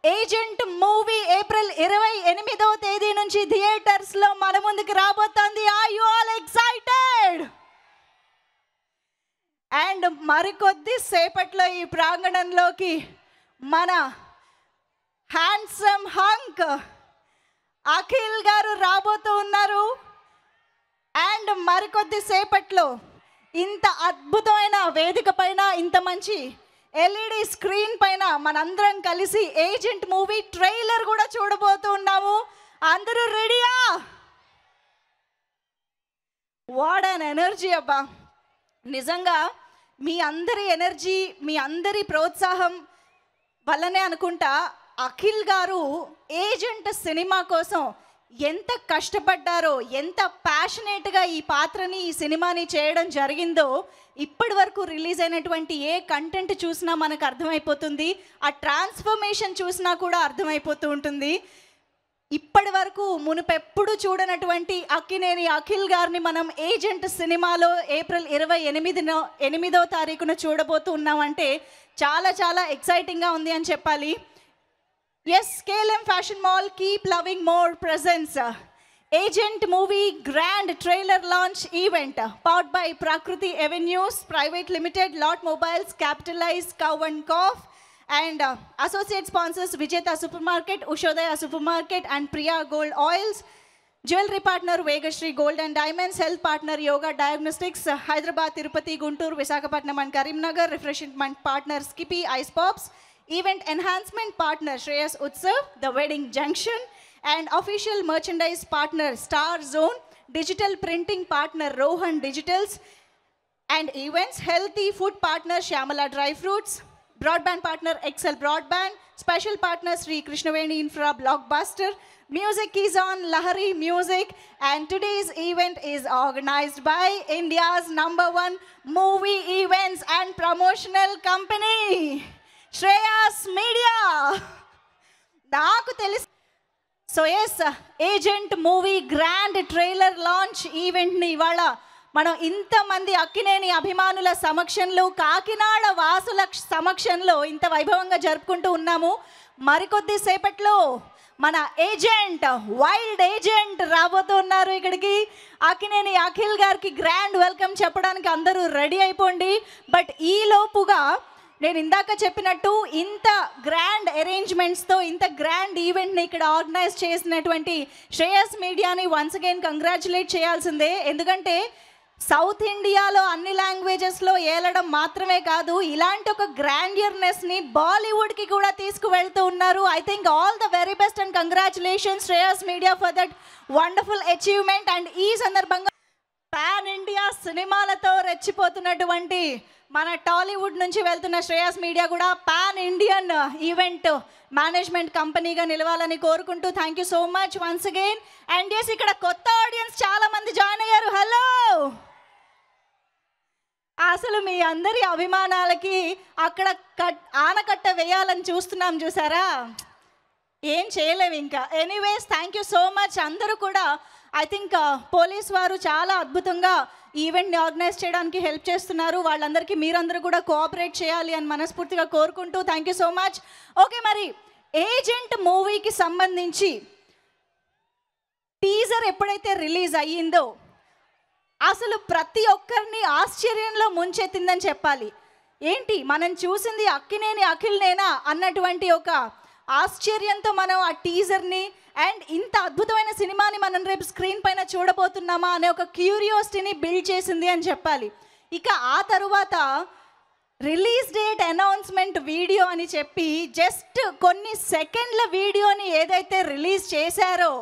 ఏజెంట్ మూవీ ఏప్రిల్ 28వ తేదీ నుంచి థియేటర్స్లో మన ముందుకు రాబోతోంది. Are you all excited? And మరికొద్ది సేపట్లో ఈ ప్రాంగణంలోకి మన హ్యాండ్సమ్ హంక్ అఖిల్ గారు రాబోతూ ఉన్నారు. అండ్ మరికొద్ది సేపట్లో ఇంత అద్భుతమైన వేదిక పైన, ఇంత మంచి ఎల్ఈడి స్క్రీన్ పైన మనందరం కలిసి ఏజెంట్ మూవీ ట్రైలర్ కూడా చూడబోతూ ఉన్నాము. అందరూ రెడీయా? వాట్ అన్ ఎనర్జీ అబ్బా! నిజంగా మీ అందరి ఎనర్జీ, మీ అందరి ప్రోత్సాహం వల్లనే అనుకుంటా అఖిల్ గారు ఏజెంట్ సినిమా కోసం ఎంత కష్టపడ్డారో, ఎంత ప్యాషనేట్గా ఈ పాత్రని, ఈ సినిమాని చేయడం జరిగిందో ఇప్పటి వరకు రిలీజ్ అయినటువంటి ఏ కంటెంట్ చూసినా మనకు అర్థమైపోతుంది. ఆ ట్రాన్స్ఫర్మేషన్ చూసినా కూడా అర్థమైపోతూ ఉంటుంది. ఇప్పటి వరకు మునుపెప్పుడు చూడనటువంటి అక్కినేని అఖిల్ గారిని మనం ఏజెంట్ సినిమాలో ఏప్రిల్ 28వ తారీఖున చూడబోతూ ఉన్నామంటే చాలా చాలా ఎక్సైటింగ్గా ఉంది అని చెప్పాలి. Yes, KLM fashion mall keep loving more presence agent movie grand trailer launch event powered by Prakriti avenues private limited, lot mobiles, capitalise, cow and calf, and associate sponsors Vijeta Supermarket, Ushodaya Supermarket and Priya Gold Oils. Jewelry partner Vegashri Gold and Diamonds. Health partner Yoga Diagnostics, Hyderabad, Tirupati, Guntur, Visakhapatnam and Karimnagar. Refreshment partner Skippy Ice Pops. Event enhancement partner Shreyas Utsav, The Wedding Junction. And official merchandise partner Star Zone. Digital printing partner Rohan Digitals. And events healthy food partner Shyamala Dry Fruits. Broadband partner Excel Broadband. Special partner Sri Krishnaveni Infra Blockbuster. Music is on Lahari Music. And today's event is organized by India's #1 movie events and promotional company, Shreyas Media. Naaku telusu. So yes, Agent Movie Grand Trailer Launch Event ni ivala మనం ఇంతమంది అక్కినేని అభిమానుల సమక్షంలో, కాకినాడ వాసుల సమక్షంలో ఇంత వైభవంగా జరుపుకుంటూ ఉన్నాము. మరికొద్ది సేపట్లో మన ఏజెంట్, వైల్డ్ ఏజెంట్ రాబోతున్నారు ఇక్కడికి. అక్కినేని అఖిల్ గారికి గ్రాండ్ వెల్కమ్ చెప్పడానికి అందరూ రెడీ అయిపోండి. బట్ ఈ లోపుగా నేను ఇందాక చెప్పినట్టు ఇంత గ్రాండ్ అరేంజ్మెంట్స్తో ఇంత గ్రాండ్ ఈవెంట్ని ఇక్కడ ఆర్గనైజ్ చేసినటువంటి శ్రేయస్ మీడియాని వన్స్ అగైన్ కంగ్రాచులేట్ చేయాల్సిందే. ఎందుకంటే సౌత్ ఇండియాలో అన్ని లాంగ్వేజెస్లో ఏలడం మాత్రమే కాదు, ఇలాంటి ఒక గ్రాండియర్నెస్ని బాలీవుడ్కి కూడా తీసుకువెళ్తూ ఉన్నారు. I think all the very best and congratulations Shreyas media for that wonderful achievement. And ఈ సందర్భంగా పాన్ ఇండియా సినిమాలతో రెచ్చిపోతున్నటువంటి మన టాలీవుడ్ నుంచి వెళ్తున్న శ్రేయస్ మీడియా కూడా పాన్ ఇండియన్ ఈవెంట్ మేనేజ్మెంట్ కంపెనీగా నిలవాలని కోరుకుంటూ thank you so much once again. And yes, ఇక్కడ కొత్త ఆడియన్స్ చాలా మంది జాయిన్ అయ్యారు. హలో! అసలు మీ అందరి అభిమానాలకి అక్కడ ఆనకట్ట వేయాలని చూస్తున్నాం, చూసారా? ఏం చేయలేము ఇంకా. Anyways, thank you so much. అందరూ కూడా ఐ థింక్ పోలీస్ వారు చాలా అద్భుతంగా ఈవెంట్ని ఆర్గనైజ్ చేయడానికి హెల్ప్ చేస్తున్నారు. వాళ్ళందరికీ మీరందరూ కూడా కోఆపరేట్ చేయాలి అని మనస్ఫూర్తిగా కోరుకుంటూ thank you so much. Okay, మరి ఏజెంట్ మూవీకి సంబంధించి టీజర్ ఎప్పుడైతే రిలీజ్ అయ్యిందో అసలు ప్రతి ఒక్కరిని ఆశ్చర్యంలో ముంచెత్తిందని చెప్పాలి. ఏంటి మనం చూసింది అక్కినేని అఖిల్నేనా అన్నటువంటి ఒక ఆశ్చర్యంతో మనం ఆ టీజర్ని అండ్ ఇంత అద్భుతమైన సినిమాని మనం రేపు స్క్రీన్ పైన చూడబోతున్నామా అనే ఒక క్యూరియాసిటీని బిల్డ్ చేసింది అని చెప్పాలి. ఇక ఆ తరువాత రిలీజ్ డేట్ అనౌన్స్మెంట్ వీడియో అని చెప్పి జస్ట్ కొన్ని సెకండ్ల వీడియోని ఏదైతే రిలీజ్ చేశారో,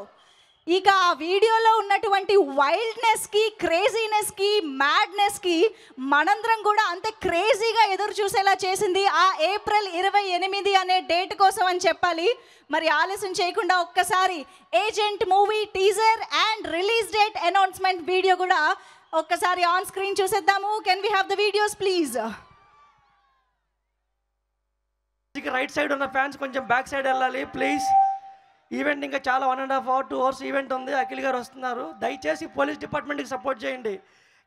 ఇక ఆ వీడియోలో ఉన్నటువంటి వైల్డ్నెస్కి, క్రేజీనెస్కి, మ్యాడ్నెస్కి మనందరం కూడా అంతే క్రేజీగా ఎదురు చూసేలా చేసింది ఆ ఏప్రిల్ 28 అనే డేట్ కోసం అని చెప్పాలి. మరి ఆలస్యం చేయకుండా ఒక్కసారి agent movie teaser and release date announcement video కూడా ఒక్కసారి ఆన్ స్క్రీన్ చూసేద్దాము. Can we have the videos please? Right side ఉన్న ఫ్యాన్స్ కొంచెం బ్యాక్ సైడ్ వెళ్ళాలి ప్లీజ్. ఈవెంట్ ఇంకా చాలా 1.5 hours 2 hours ఈవెంట్ ఉంది. అఖిల్ గారు వస్తున్నారు. దయచేసి పోలీస్ డిపార్ట్మెంట్కి సపోర్ట్ చేయండి.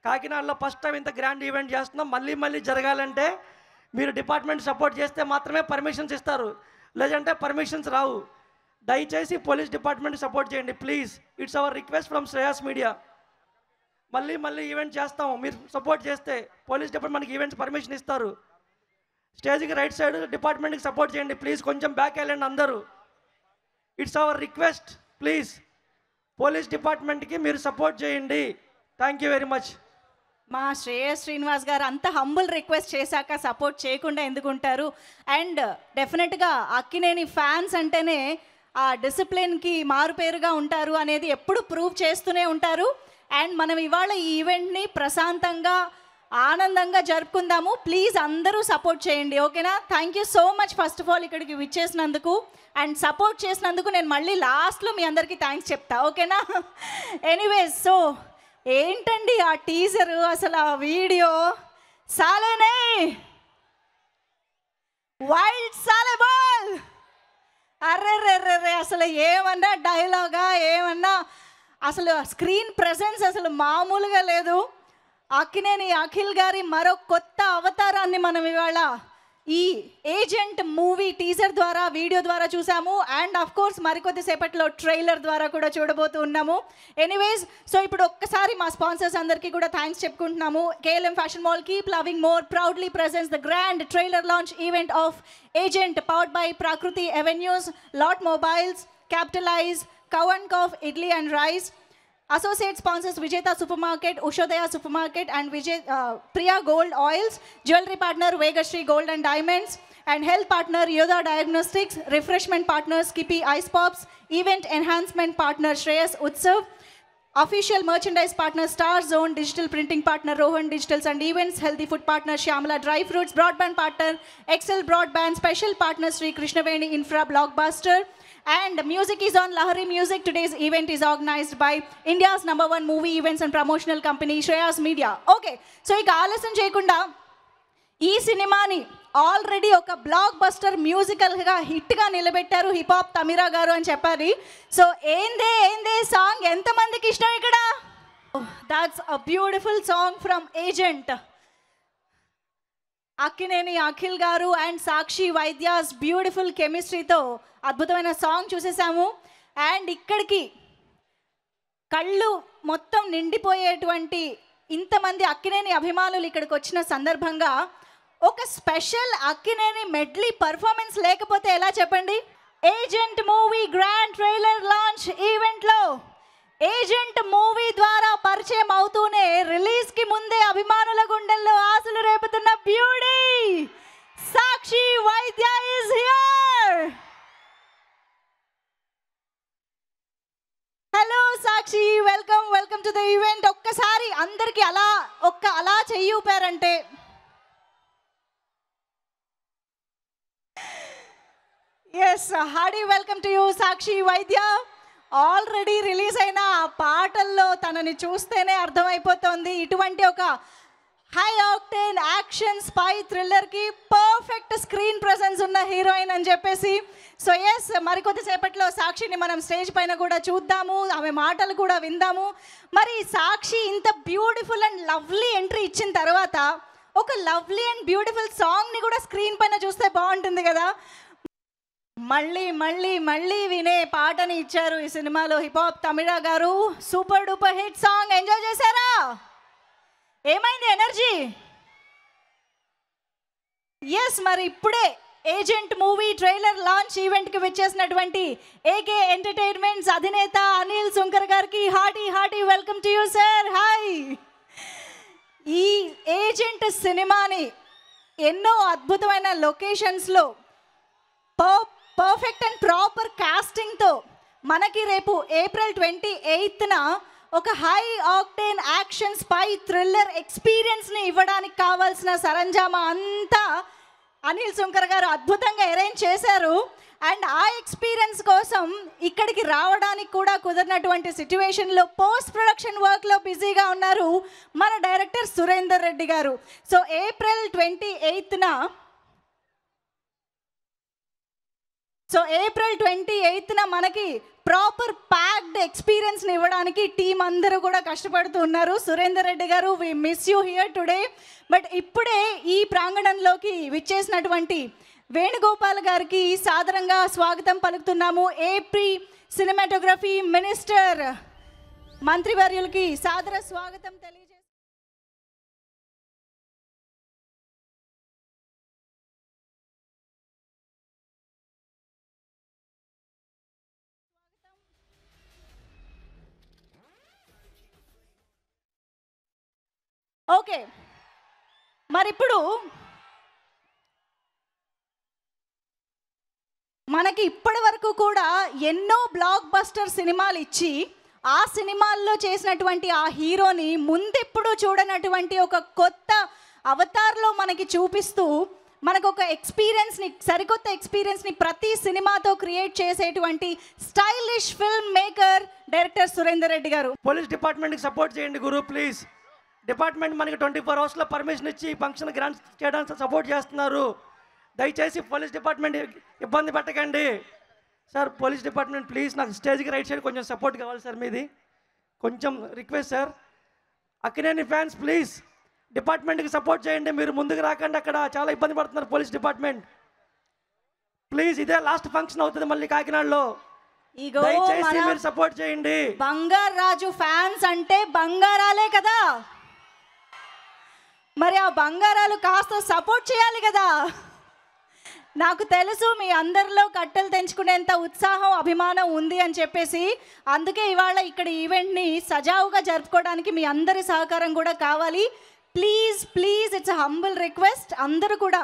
కాకినాడలో ఫస్ట్ టైం ఇంత గ్రాండ్ ఈవెంట్ చేస్తున్నాం. మళ్ళీ జరగాలంటే మీరు డిపార్ట్మెంట్ సపోర్ట్ చేస్తే మాత్రమే పర్మిషన్స్ ఇస్తారు, లేదంటే పర్మిషన్స్ రావు. దయచేసి పోలీస్ డిపార్ట్మెంట్కి సపోర్ట్ చేయండి please. It's our request from Shreyas media. మళ్ళీ ఈవెంట్ చేస్తాము, మీరు సపోర్ట్ చేస్తే పోలీస్ డిపార్ట్మెంట్కి ఈవెంట్స్ పర్మిషన్ ఇస్తారు. స్టేజ్కి రైట్ సైడ్ డిపార్ట్మెంట్కి సపోర్ట్ చేయండి ప్లీజ్. కొంచెం బ్యాక్ వెళ్ళండి అందరూ. It's our request please. Police డిపార్ట్మెంట్కి మీరు సపోర్ట్ చేయండి. Thank you very much. మా శ్రేయస్ శ్రీనివాస్ గారు అంత హంబుల్ రిక్వెస్ట్ చేశాక సపోర్ట్ చేయకుండా ఎందుకుంటారు? అండ్ డెఫినెట్గా అక్కినేని ఫ్యాన్స్ అంటేనే ఆ డిసిప్లిన్కి మారుపేరుగా ఉంటారు అనేది ఎప్పుడు ప్రూవ్ చేస్తూనే ఉంటారు. అండ్ మనం ఇవాళ ఈ ఈవెంట్ని ప్రశాంతంగా ఆనందంగా జరుపుకుందాము. ప్లీజ్ అందరూ సపోర్ట్ చేయండి, ఓకేనా? Thank you so much first of all ఇక్కడికి విచ్చేసినందుకు అండ్ సపోర్ట్ చేసినందుకు. నేను మళ్ళీ లాస్ట్లో మీ అందరికీ థ్యాంక్స్ చెప్తా, ఓకేనా? ఎనీవేస్, సో ఏంటండి ఆ టీజరు, అసలు ఆ వీడియో సాలేనే వైల్డ్ సాలేబాల్. అర్రెర్రెర్రె, అసలు ఏమన్నా డైలాగా, ఏమన్నా అసలు స్క్రీన్ ప్రెజెన్స్ అసలు మామూలుగా లేదు. అక్కినేని అఖిల్ గారి మరో కొత్త అవతారాన్ని మనం ఇవాళ ఈ ఏజెంట్ మూవీ టీజర్ ద్వారా, వీడియో ద్వారా చూసాము. అండ్ ఆఫ్ కోర్స్ మరికొద్దిసేపట్లో ట్రైలర్ ద్వారా కూడా చూడబోతూ ఉన్నాము. ఎనీవేస్, సో ఇప్పుడు ఒక్కసారి మా స్పాన్సర్స్ అందరికీ కూడా థ్యాంక్స్ చెప్పుకుంటున్నాము. KLM fashion mall keep loving more proudly presents the grand trailer launch event of agent powered by Prakriti avenues, lot mobiles, capitalise, cow and calf idli and rice. Associate sponsors Vijayta Supermarket, Ushodaya Supermarket and Priya Gold Oils. Jewelry partner Vegashree Gold and Diamonds. And health partner Yoda Diagnostics. Refreshment partner Skippy Ice Pops. Event enhancement partner Shreyas Utsav. Official merchandise partner Star Zone. Digital printing partner Rohan Digitals and Events. Healthy food partner Shyamala Dry Fruits. Broadband partner Excel Broadband. Special partner Sri Krishnaveni Infra Blockbuster. And music is on Lahari Music. Today's event is organized by India's #1 movie events and promotional company Shreyas Media. Okay, so ఇక ఆలస్యం చేయకుండా ఈ సినిమాని ఆల్రెడీ ఒక బ్లాక్ బస్టర్ మ్యూజికల్గా హిట్గా నిలబెట్టారు హిప్ హాప్ తమిరా గారు అని చెప్పాలి. సో ఏందే సాంగ్ ఎంతమందికి ఇష్టం ఇక్కడ? That's a beautiful song from agent. Akkineni Akhil గారు అండ్ సాక్షి వైద్యాస్ బ్యూటిఫుల్ కెమిస్ట్రీతో అద్భుతమైన సాంగ్ చూసేసాము. అండ్ ఇక్కడికి కళ్ళు మొత్తం నిండిపోయేటువంటి ఇంతమంది అక్కినేని అభిమానులు ఇక్కడికి వచ్చిన సందర్భంగా ఒక స్పెషల్ అక్కినేని మెడ్లీ పర్ఫార్మెన్స్ లేకపోతే ఎలా చెప్పండి? Agent movie grand trailer launch ఈవెంట్లో ఏజెంట్ మూవీ ద్వారా పరిచయం అవుతూనే రిలీజ్కి ముందే అభిమానుల గుండెల్లో ఆశలు రేపుతున్న beauty Sakshi Vaidya is here. Hello Sakshi, welcome to the event. ఒక్కసారి అందరికి అలా చెయ్యి ఊపారంటే yes, hearty welcome to you Sakshi Vaidya. Already release అయిన ఆ పాటల్లో తనని చూస్తేనే అర్థమైపోతుంది ఇటువంటి ఒక హై ఆక్టేన్ యాక్షన్ స్పై థ్రిల్లర్కి పర్ఫెక్ట్ స్క్రీన్ ప్రెసెన్స్ ఉన్న హీరోయిన్ అని చెప్పేసి. సో ఎస్, మరికొద్దిసేపట్లో సాక్షిని మనం స్టేజ్ పైన కూడా చూద్దాము, ఆమె మాటలు కూడా విందాము. మరి సాక్షి ఇంత బ్యూటిఫుల్ అండ్ లవ్లీ ఎంట్రీ ఇచ్చిన తర్వాత ఒక లవ్లీ అండ్ బ్యూటిఫుల్ సాంగ్ని కూడా స్క్రీన్ పైన చూస్తే బాగుంటుంది కదా. మళ్ళీ వినే పాటని ఇచ్చారు ఈ సినిమాలో హిప్ హాప్ తమిళ గారు. Super duper hit song enjoy చేశారా? ఎస్, మరి ఇప్పుడే ఏజెంట్ మూవీ ట్రైలర్ లాంచ్ ఈవెంట్కి విచ్చేసినటువంటి ఏకే ఎంటర్టైన్మెంట్స్ అధినేత అనిల్ సుంకర్ గారికి hearty welcome to you sir. Hi. ఈ ఏజెంట్ సినిమాని ఎన్నో అద్భుతమైన లొకేషన్స్లో పర్ఫెక్ట్ అండ్ ప్రాపర్ కాస్టింగ్తో మనకి రేపు April 28న ఒక high octane action spy thriller ఎక్స్పీరియన్స్ని ఇవ్వడానికి కావాల్సిన సరంజామా అంతా అనిల్ సుంకర్ గారు అద్భుతంగా అరేంజ్ చేశారు. అండ్ ఆ ఎక్స్పీరియన్స్ కోసం ఇక్కడికి రావడానికి కూడా కుదిరినటువంటి సిచ్యువేషన్లో పోస్ట్ ప్రొడక్షన్ వర్క్లో బిజీగా ఉన్నారు మన డైరెక్టర్ సురేందర్ రెడ్డి గారు. సో April 28న మనకి ప్రాపర్ ప్యాక్డ్ ఎక్స్పీరియన్స్ని ఇవ్వడానికి టీం అందరూ కూడా కష్టపడుతూ ఉన్నారు. Surender Reddy garu, we miss you here today. But ఇప్పుడే ఈ ప్రాంగణంలోకి విచ్చేసినటువంటి వేణుగోపాల్ గారికి సాదరంగా స్వాగతం పలుకుతున్నాము. ఏపీ సినిమాటోగ్రఫీ మినిస్టర్ మంత్రివర్యులకి సాదర స్వాగతం తెలియజేస్తాము. ఓకే, మరిప్పుడు మనకి ఇప్పటి వరకు కూడా ఎన్నో బ్లాక్ బస్టర్ సినిమాలు ఇచ్చి ఆ సినిమాల్లో చేసినటువంటి ఆ హీరోని ముందెప్పుడు చూడనటువంటి ఒక కొత్త అవతార్లో మనకి చూపిస్తూ మనకు ఒక ఎక్స్పీరియన్స్ని, సరికొత్త ఎక్స్పీరియన్స్ని ప్రతి సినిమాతో క్రియేట్ చేసేటువంటి stylish film maker director Surender Reddy గారు. పోలీస్ డిపార్ట్మెంట్కి సపోర్ట్ చేయండి గురు ప్లీజ్. డిపార్ట్మెంట్ మనకి 24 అవర్స్లో పర్మిషన్ ఇచ్చి ఫంక్షన్ గ్రాంట్ చేయడానికి సపోర్ట్ చేస్తున్నారు. దయచేసి పోలీస్ డిపార్ట్మెంట్ ఇబ్బంది పెట్టకండి సార్. పోలీస్ డిపార్ట్మెంట్ ప్లీజ్, నాకు స్టేజ్కి రైట్ సైడ్ కొంచెం సపోర్ట్ కావాలి సార్, మీది కొంచెం request sir. Akkineni fans please డిపార్ట్మెంట్కి సపోర్ట్ చేయండి, మీరు ముందుకు రాకండి, అక్కడ చాలా ఇబ్బంది పడుతున్నారు పోలీస్ డిపార్ట్మెంట్. ప్లీజ్, ఇదే లాస్ట్ ఫంక్షన్ అవుతుంది మళ్ళీ కాకినాడలో, దయచేసి మీరు సపోర్ట్ చేయండి. బంగారు రాజు ఫ్యాన్స్ అంటే బంగారాలే కదా, మరి ఆ బంగారాలు కాస్త సపోర్ట్ చేయాలి కదా. నాకు తెలుసు మీ అందరిలో కట్టెలు తెంచుకునేంత ఉత్సాహం, అభిమానం ఉంది అని చెప్పేసి, అందుకే ఇవాళ ఇక్కడ ఈవెంట్ని సజావుగా జరుపుకోవడానికి మీ అందరి సహకారం కూడా కావాలి. Please please, it's humble request. అందరూ కూడా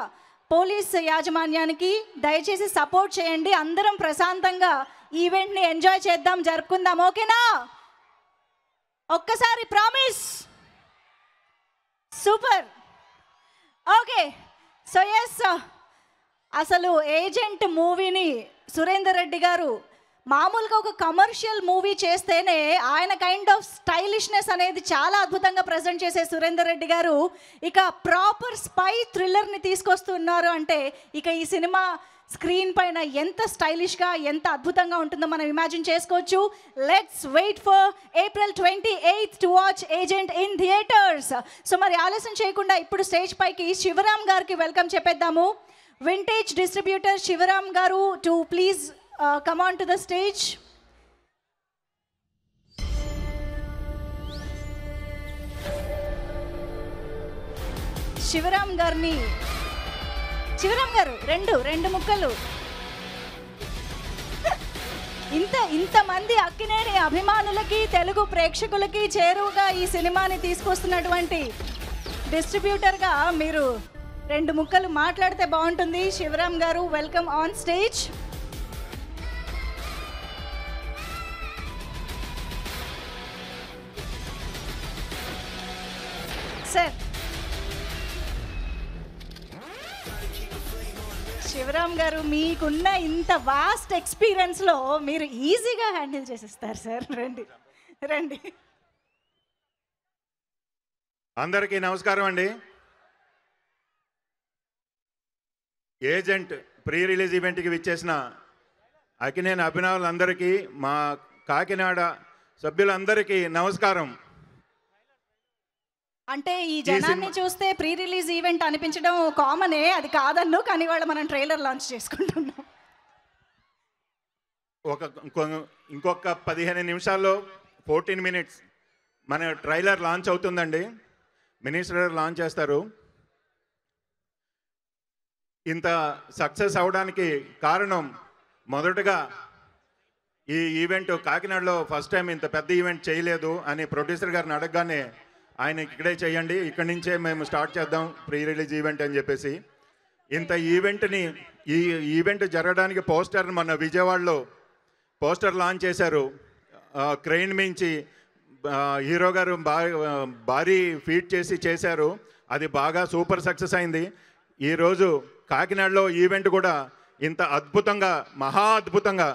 పోలీస్ యాజమాన్యానికి దయచేసి సపోర్ట్ చేయండి. అందరం ప్రశాంతంగా ఈవెంట్ని ఎంజాయ్ చేద్దాం, జరుపుకుందాం, ఓకేనా? ఒక్కసారి promise. Super. Okay, so yes, అసలు ఏజెంట్ మూవీని సురేందర్ రెడ్డి గారు మామూలుగా ఒక కమర్షియల్ మూవీ చేస్తేనే ఆయన కైండ్ ఆఫ్ స్టైలిష్నెస్ అనేది చాలా అద్భుతంగా ప్రజెంట్ చేసే సురేందర్ రెడ్డి గారు ఇక ప్రాపర్ స్పై థ్రిల్లర్ని తీసుకొస్తున్నారు అంటే ఇక ఈ సినిమా స్క్రీన్ పైన ఎంత స్టైలిష్గా, ఎంత అద్భుతంగా ఉంటుందో మనం ఇమాజిన్ చేసుకోవచ్చు. Let's wait for April 28th to watch agent in theatres. So మరి ఆలస్యం చేయకుండా ఇప్పుడు స్టేజ్ పైకి శివరామ్ గారికి వెల్కమ్ చెప్పేద్దాము. Vintage distributor Shivaram garu to please come on to the stage. శివరామ్ గారు రెండు ముక్కలు. ఇంతమంది అక్కినేని అభిమానులకి, తెలుగు ప్రేక్షకులకి చేరువుగా ఈ సినిమాని తీసుకొస్తున్నటువంటి డిస్ట్రిబ్యూటర్గా మీరు 2 ముక్కలు మాట్లాడితే బాగుంటుంది. Shivaram garu, welcome on stage. Sir, Shivaram garu, మీకున్న ఇంత వాస్ట్ ఎక్స్పీరియన్స్లో మీరు ఈజీగా హ్యాండిల్ చేసేస్తారు సార్. రండి. అందరికీ నమస్కారం అండి. ఏజెంట్ ప్రీ రిలీజ్ ఈవెంట్కి విచ్చేసిన అక్కినేని అభిమానులందరికీ, మా కాకినాడ సభ్యులందరికీ నమస్కారం. అంటే ఈ జనాన్ని చూస్తే ప్రీ రిలీజ్ ఈవెంట్ అనిపించడం కామనే, అది కాదన్ను, కానీ వాళ్ళు మనం ట్రైలర్ లాంచ్ చేసుకుంటున్నాం. ఇంకొక 15 నిమిషాల్లో 14 minutes మన ట్రైలర్ లాంచ్ అవుతుందండి. మినిస్టర్ లాంచ్ చేస్తారు. ఇంత సక్సెస్ అవడానికి కారణం మొదటగా ఈ ఈవెంట్ కాకినాడలో ఫస్ట్ టైం ఇంత పెద్ద ఈవెంట్ చేయలేదు అని ప్రొడ్యూసర్ గారిని అడగగానే ఆయన ఇక్కడే చేయండి, ఇక్కడి నుంచే మేము స్టార్ట్ చేద్దాం ప్రీ రిలీజ్ ఈవెంట్ అని చెప్పేసి ఇంత ఈ ఈవెంట్ జరగడానికి పోస్టర్ మన విజయవాడలో పోస్టర్ లాంచ్ చేశారు. క్రెయిన్ మించి హీరో గారు భారీ ఫీట్ చేశారు. అది బాగా సూపర్ సక్సెస్ అయింది. ఈరోజు కాకినాడలో ఈవెంట్ కూడా ఇంత అద్భుతంగా మహా అద్భుతంగా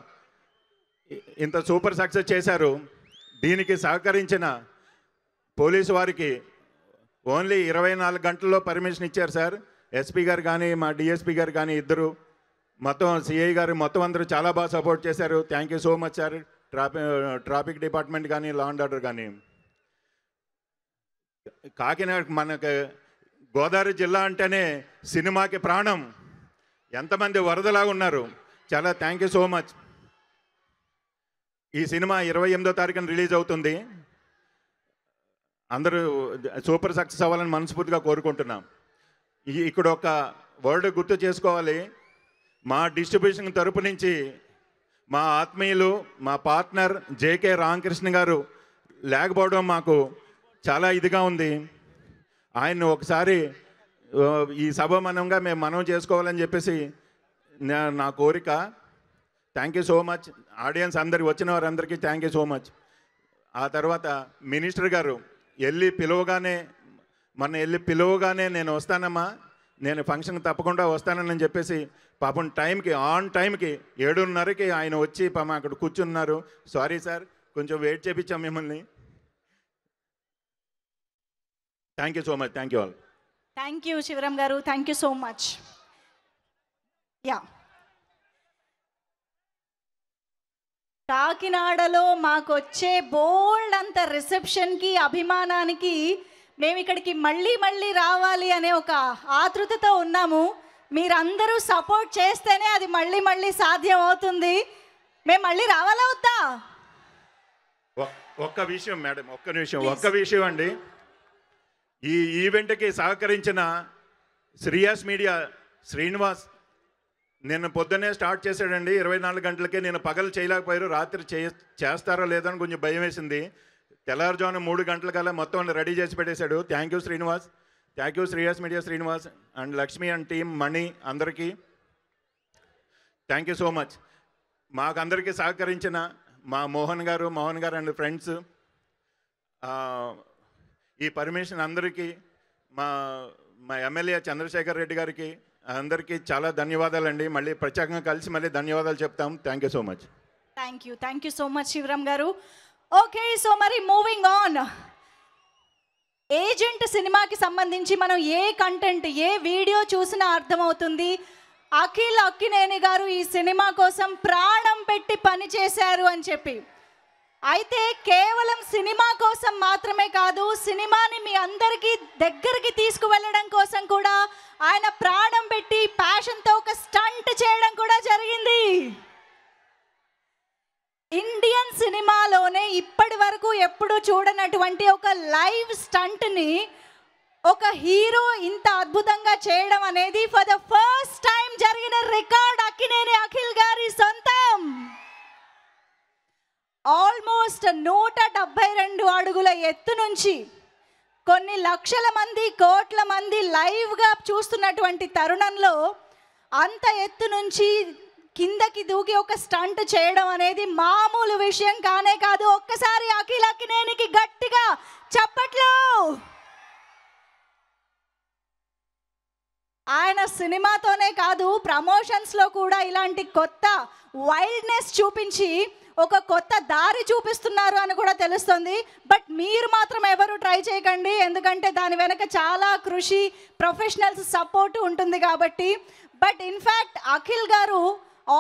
ఇంత సూపర్ సక్సెస్ చేశారు. దీనికి సహకరించిన పోలీసు వారికి ఓన్లీ 24 గంటల్లో పర్మిషన్ ఇచ్చారు సార్. ఎస్పీ గారు కానీ మా డిఎస్పీ గారు కానీ ఇద్దరు, మొత్తం సిఐ గారు మొత్తం అందరూ చాలా బాగా సపోర్ట్ చేశారు. Thank you so much sir. Traffic department కానీ లా అండ్ ఆర్డర్ కానీ. కాకినాడ మనకు గోదావరి జిల్లా అంటేనే సినిమాకి ప్రాణం. ఎంతమంది వరదలాగా ఉన్నారు. చాలా థ్యాంక్ యూ సో మచ్. ఈ సినిమా 28వ తారీఖున రిలీజ్ అవుతుంది. అందరూ సూపర్ సక్సెస్ అవ్వాలని మనస్ఫూర్తిగా కోరుకుంటున్నాం. ఇక్కడ ఒక వర్డ్ గుర్తు చేసుకోవాలి. మా డిస్ట్రిబ్యూషన్ తరపు నుంచి మా ఆత్మీయులు మా పార్ట్నర్ జేకే రామకృష్ణ గారు లేకపోవడం మాకు చాలా ఇదిగా ఉంది. ఆయన్ని ఒకసారి ఈ సభామనంగా మేము మనం చేసుకోవాలని చెప్పేసి నా కోరిక. Thank you so much. Audience అందరికి వచ్చిన వారందరికీ థ్యాంక్ యూ సో మచ్. ఆ తర్వాత మినిస్టర్ గారు పిలవగానే నేను వస్తానమ్మా, నేను ఫంక్షన్ తప్పకుండా వస్తానని చెప్పేసి పాపం టైంకి ఆన్ టైంకి 7:30కి ఆయన వచ్చి పాపం అక్కడ కూర్చున్నారు. సారీ సార్, కొంచెం వెయిట్ చేయించాం మిమ్మల్ని. Thank you so much. Thank you all. Thank you Shivaram garu. Thank you so much. Yeah, కాకినాడలో మాకు వచ్చే బోల్డ్ అంత రిసెప్షన్కి అభిమానానికి మేము ఇక్కడికి మళ్ళీ మళ్ళీ రావాలి అనే ఒక ఆతృతతో ఉన్నాము. మీరందరూ సపోర్ట్ చేస్తేనే అది మళ్ళీ మళ్ళీ సాధ్యం అవుతుంది. మేము మళ్ళీ రావాలా వద్దా? ఒక్క విషయం మేడం, ఒక్క విషయం అండి. ఈ ఈవెంట్కి సహకరించిన శ్రీయాస్ మీడియా శ్రీనివాస్ నిన్న పొద్దున్నే స్టార్ట్ చేశాడండి. 24 గంటలకే. నేను పగలు చేయలేకపోయారు, రాత్రి చేస్తారో లేదో అని కొంచెం భయం వేసింది. తెల్లారుజామున 3 గంటలకల్లా మొత్తం రెడీ చేసి పెట్టేశాడు. Thank you Srinivas. Thank you Shreyas media Srinivas and Lakshmi and team Mani అందరికీ థ్యాంక్ యూ సో మచ్. మాకందరికీ సహకరించిన మా మోహన్ గారు అండ్ ఫ్రెండ్స్, ఈ పర్మిషన్ అందరికీ, మా ఎమ్మెల్యే చంద్రశేఖర్ రెడ్డి గారికి అందరికీ చాలా ధన్యవాదాలండి. మళ్ళీ ప్రత్యేకంగా కలిసి మళ్ళీ ధన్యవాదాలు చెప్తాం. Thank you so much. Thank you so much Shivaram garu. Okay, so మరి మూవింగ్ ఆన్. ఏజెంట్ సినిమాకి సంబంధించి మనం ఏ కంటెంట్ ఏ వీడియో చూసినా అర్థమవుతుంది అఖిల్ అక్కినేని గారు ఈ సినిమా కోసం ప్రాణం పెట్టి పనిచేశారు అని చెప్పి. అయితే కేవలం సినిమా కోసం మాత్రమే కాదు, సినిమాని మీ అందరికీ దగ్గరికి తీసుకువెళ్ళడం కోసం కూడా ఆయన ప్రాణం పెట్టి ప్యాషన్తో ఒక స్టంట్ చేయడం కూడా జరిగింది. ఇండియన్ సినిమాలోనే ఇప్పటి వరకు ఎప్పుడు చూడనటువంటి ఒక లైవ్ స్టంట్ని ఒక హీరో ఇంత అద్భుతంగా చేయడం అనేది ఫర్ ద ఫస్ట్ టైం జరిగిన రికార్డ్ అక్కినేని అఖిల్ గారి సొంతం. ఆల్మోస్ట్ 172 అడుగుల ఎత్తు నుంచి కొన్ని లక్షల మంది కోట్ల మంది లైవ్గా చూస్తున్నటువంటి తరుణంలో అంత ఎత్తు నుంచి కిందకి దూకి ఒక స్టంట్ చేయడం అనేది మామూలు విషయం కానే కాదు. ఒక్కసారి అఖిల్ అక్కినేనికి గట్టిగా చప్పట్లు. ఆయన సినిమాతోనే కాదు ప్రమోషన్స్లో కూడా ఇలాంటి కొత్త వైల్డ్నెస్ చూపించి ఒక కొత్త దారి చూపిస్తున్నారు అని కూడా తెలుస్తుంది. బట్ మీరు మాత్రం ఎవరు ట్రై చేయకండి, ఎందుకంటే దాని వెనక చాలా కృషి ప్రొఫెషనల్స్ సపోర్ట్ ఉంటుంది కాబట్టి. బట్ ఇన్ఫ్యాక్ట్ అఖిల్ గారు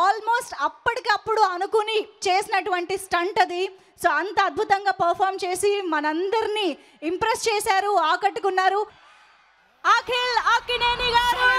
ఆల్మోస్ట్ అప్పటికప్పుడు అనుకుని చేసినటువంటి స్టంట్ అది. సో అంత అద్భుతంగా పర్ఫామ్ చేసి మనందరినీ ఇంప్రెస్ చేశారు, ఆకట్టుకున్నారు అఖిల్ అక్కినేని గారు.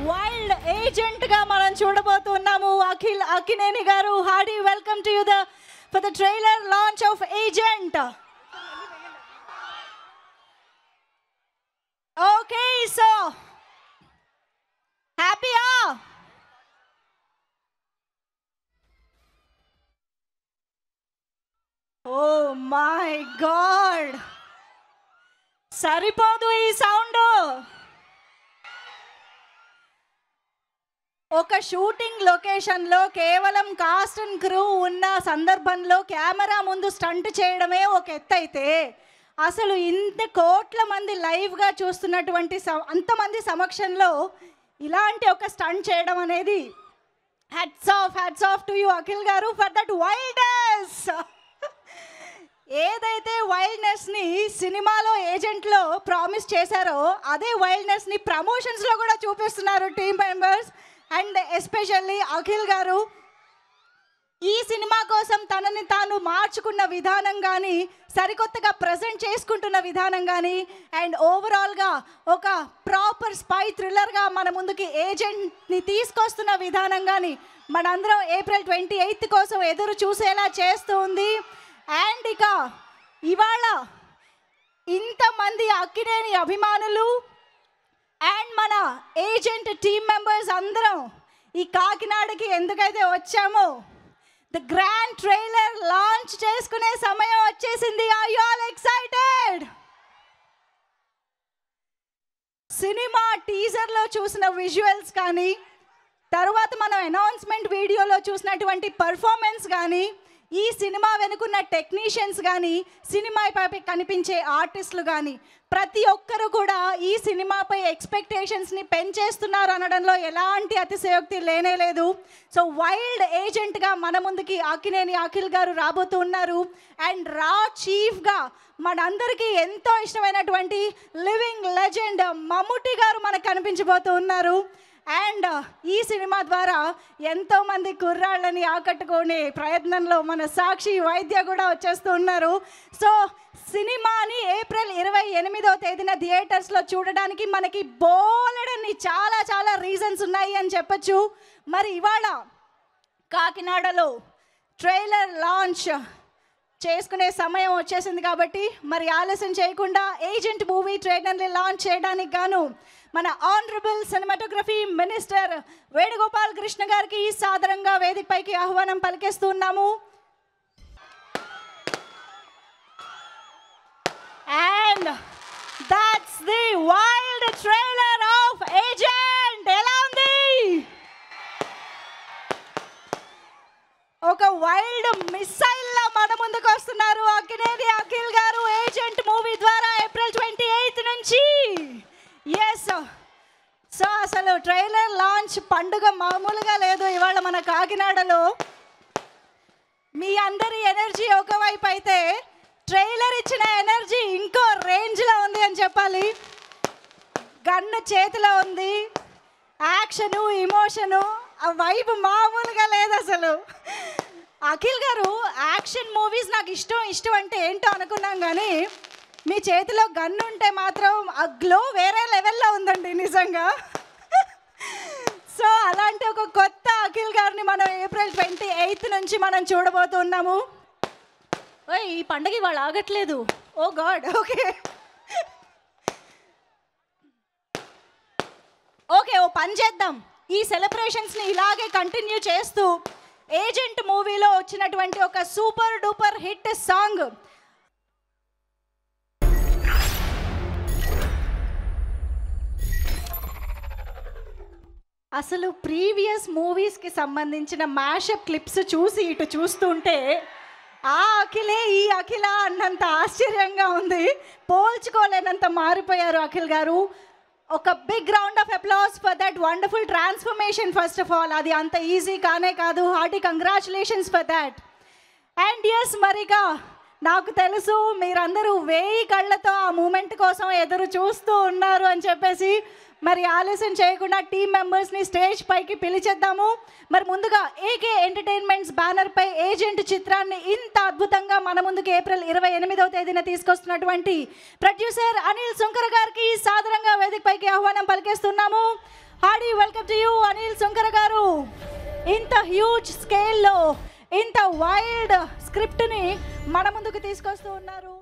వైల్డ్ ఏజెంట్ గా మనం చూడబోతున్నాము Akhil Akkineni garu. Hearty welcome to you for the trailer launch of agent. Okay, so హ్యాపీయా? ఓ మై గాడ్, సరిపోదు ఈ సౌండ్. ఒక షూటింగ్ లొకేషన్లో కేవలం కాస్ట్ అండ్ క్రూ ఉన్న సందర్భంలో కెమెరా ముందు స్టంట్ చేయడమే ఒక ఎత్తు అయితే, అసలు ఇంత కోట్ల మంది లైవ్గా చూస్తున్నటువంటి అంతమంది సమక్షంలో ఇలాంటి ఒక స్టంట్ చేయడం అనేది hats off to you Akhil గారు ఫర్ దట్ వైల్డ్నెస్. ఏదైతే వైల్డ్నెస్ని సినిమాలో ఏజెంట్లో ప్రామిస్ చేశారో అదే వైల్డ్నెస్ని ప్రమోషన్స్లో కూడా చూపిస్తున్నారు team members. And especially Akhil గారు ఈ సినిమా కోసం తనని తాను మార్చుకున్న విధానం కానీ, సరికొత్తగా ప్రజెంట్ చేసుకుంటున్న విధానం కానీ, అండ్ ఓవరాల్గా ఒక ప్రాపర్ స్పై థ్రిల్లర్గా మన ముందుకి ఏజెంట్ని తీసుకొస్తున్న విధానం కానీ మనందరం April 28 కోసం ఎదురు చూసేలా చేస్తూ ఉంది. అండ్ ఇక ఇవాళ ఇంతమంది అక్కినేని అభిమానులు అండ్ మన ఏజెంట్ టీమ్ మెంబర్స్ అందరం ఈ కాకినాడకి ఎందుకైతే వచ్చామో ద గ్రాండ్ ట్రైలర్ లాంచ్ చేసుకునే సమయం వచ్చేసింది. Are you all excited? సినిమా టీజర్లో చూసిన విజువల్స్ కానీ, తర్వాత మనం అనౌన్స్మెంట్ వీడియోలో చూసినటువంటి పర్ఫార్మెన్స్ కానీ, ఈ సినిమా వెనుకున్న టెక్నీషియన్స్ కానీ, సినిమాపై కనిపించే ఆర్టిస్టులు కానీ ప్రతి ఒక్కరు కూడా ఈ సినిమాపై ఎక్స్పెక్టేషన్స్ని పెంచేస్తున్నారు అనడంలో ఎలాంటి అతిశయోక్తి లేనే లేదు. సో వైల్డ్ ఏజెంట్గా మన ముందుకి అక్కినేని అఖిల్ గారు రాబోతూ ఉన్నారు. అండ్ చీఫ్గా మనందరికీ ఎంతో ఇష్టమైనటువంటి లివింగ్ లెజెండ్ మమ్ముట్టి గారు మనకు కనిపించబోతూ ఉన్నారు. అండ్ ఈ సినిమా ద్వారా ఎంతోమంది కుర్రాళ్ళని ఆకట్టుకునే ప్రయత్నంలో మన సాక్షి వైద్య కూడా వచ్చేస్తూ ఉన్నారు. సో సినిమాని April 28 థియేటర్స్లో చూడడానికి మనకి బోలెడని చాలా రీజన్స్ ఉన్నాయి అని చెప్పచ్చు. మరి ఇవాళ కాకినాడలో ట్రైలర్ లాంచ్ చేసుకునే సమయం వచ్చేసింది కాబట్టి మరి ఆలస్యం చేయకుండా ఏజెంట్ మూవీ ట్రైలర్ని లాంచ్ చేయడానికి గాను మన honourable cinematography minister Venugopal Krishna గారికి సాదరంగా వేదికపైకి ఆహ్వానం పలికేస్తున్నాము. And that's the wild trailer of agent. ఎలా ఉంది? ఒక వైల్డ్ మిసైల్ లా మన ముందుకు వస్తున్నారు అక్కినేని అఖిల్ గారు ఏజెంట్ మూవీ ద్వారా April 28 నుంచి. ఎస్, సో అసలు ట్రైలర్ లాంచ్ పండుగ మామూలుగా లేదు ఇవాళ మన కాకినాడలో. మీ అందరి ఎనర్జీ ఒకవైపు అయితే ట్రైలర్ ఇచ్చిన ఎనర్జీ ఇంకో రేంజ్లో ఉంది అని చెప్పాలి. గన్ను చేతిలో ఉంది, యాక్షను, ఇమోషను, ఆ వైబ్ మామూలుగా లేదు అసలు. అఖిల్ గారు యాక్షన్ మూవీస్ నాకు ఇష్టం అంటే ఏంటో అనుకున్నాం, కానీ మీ చేతిలో గన్ను ఉంటే మాత్రం ఆ గ్లో వేరే లెవెల్లో ఉందండి నిజంగా. సో అలాంటి ఒక కొత్త అఖిల్ గారిని మనం April 28 నుంచి మనం చూడబోతున్నాము. ఈ పండగ వాళ్ళు ఆగట్లేదు. ఓ గాడ్. ఓకే, ఓ పని చేద్దాం, ఈ సెలబ్రేషన్స్ని ఇలాగే కంటిన్యూ చేస్తూ ఏజెంట్ మూవీలో వచ్చినటువంటి ఒక సూపర్ డూపర్ హిట్ సాంగ్ అసలు ప్రీవియస్ మూవీస్కి సంబంధించిన మ్యాషప్ క్లిప్స్ చూసి ఇటు చూస్తుంటే ఆ అఖిలే ఈ అఖిల అన్నంత ఆశ్చర్యంగా ఉంది. పోల్చుకోలేనంత మారిపోయారు అఖిల్ గారు. ఒక big round of applause for that wonderful transformation. First of all అది అంత ఈజీ కానే కాదు. Hearty congratulations for that. And yes, మరిగా నాకు తెలుసు మీరందరూ 1000 కళ్ళతో ఆ మూమెంట్ కోసం ఎదురు చూస్తూ ఉన్నారు అని చెప్పేసి మరి ఆలస్యం చేయకుండా టీమ్ మెంబర్స్ని స్టేజ్ పైకి పిలిచేద్దాము. మరి ముందుగా ఏకే ఎంటర్టైన్మెంట్స్ బ్యానర్పై ఏజెంట్ చిత్రాన్ని ఇంత అద్భుతంగా మన ముందుకు April 28 తీసుకొస్తున్నటువంటి ప్రొడ్యూసర్ అనిల్ సుంకర గారికి సాదరంగా వేదికపైకి ఆహ్వానం పలికేస్తున్నాము. Hearty welcome to you Anil Sunkara garu. ఇంత హ్యూజ్ స్కేల్లో ఇంత వైల్డ్ స్క్రిప్ట్ని మన ముందుకు తీసుకొస్తూ ఉన్నారు.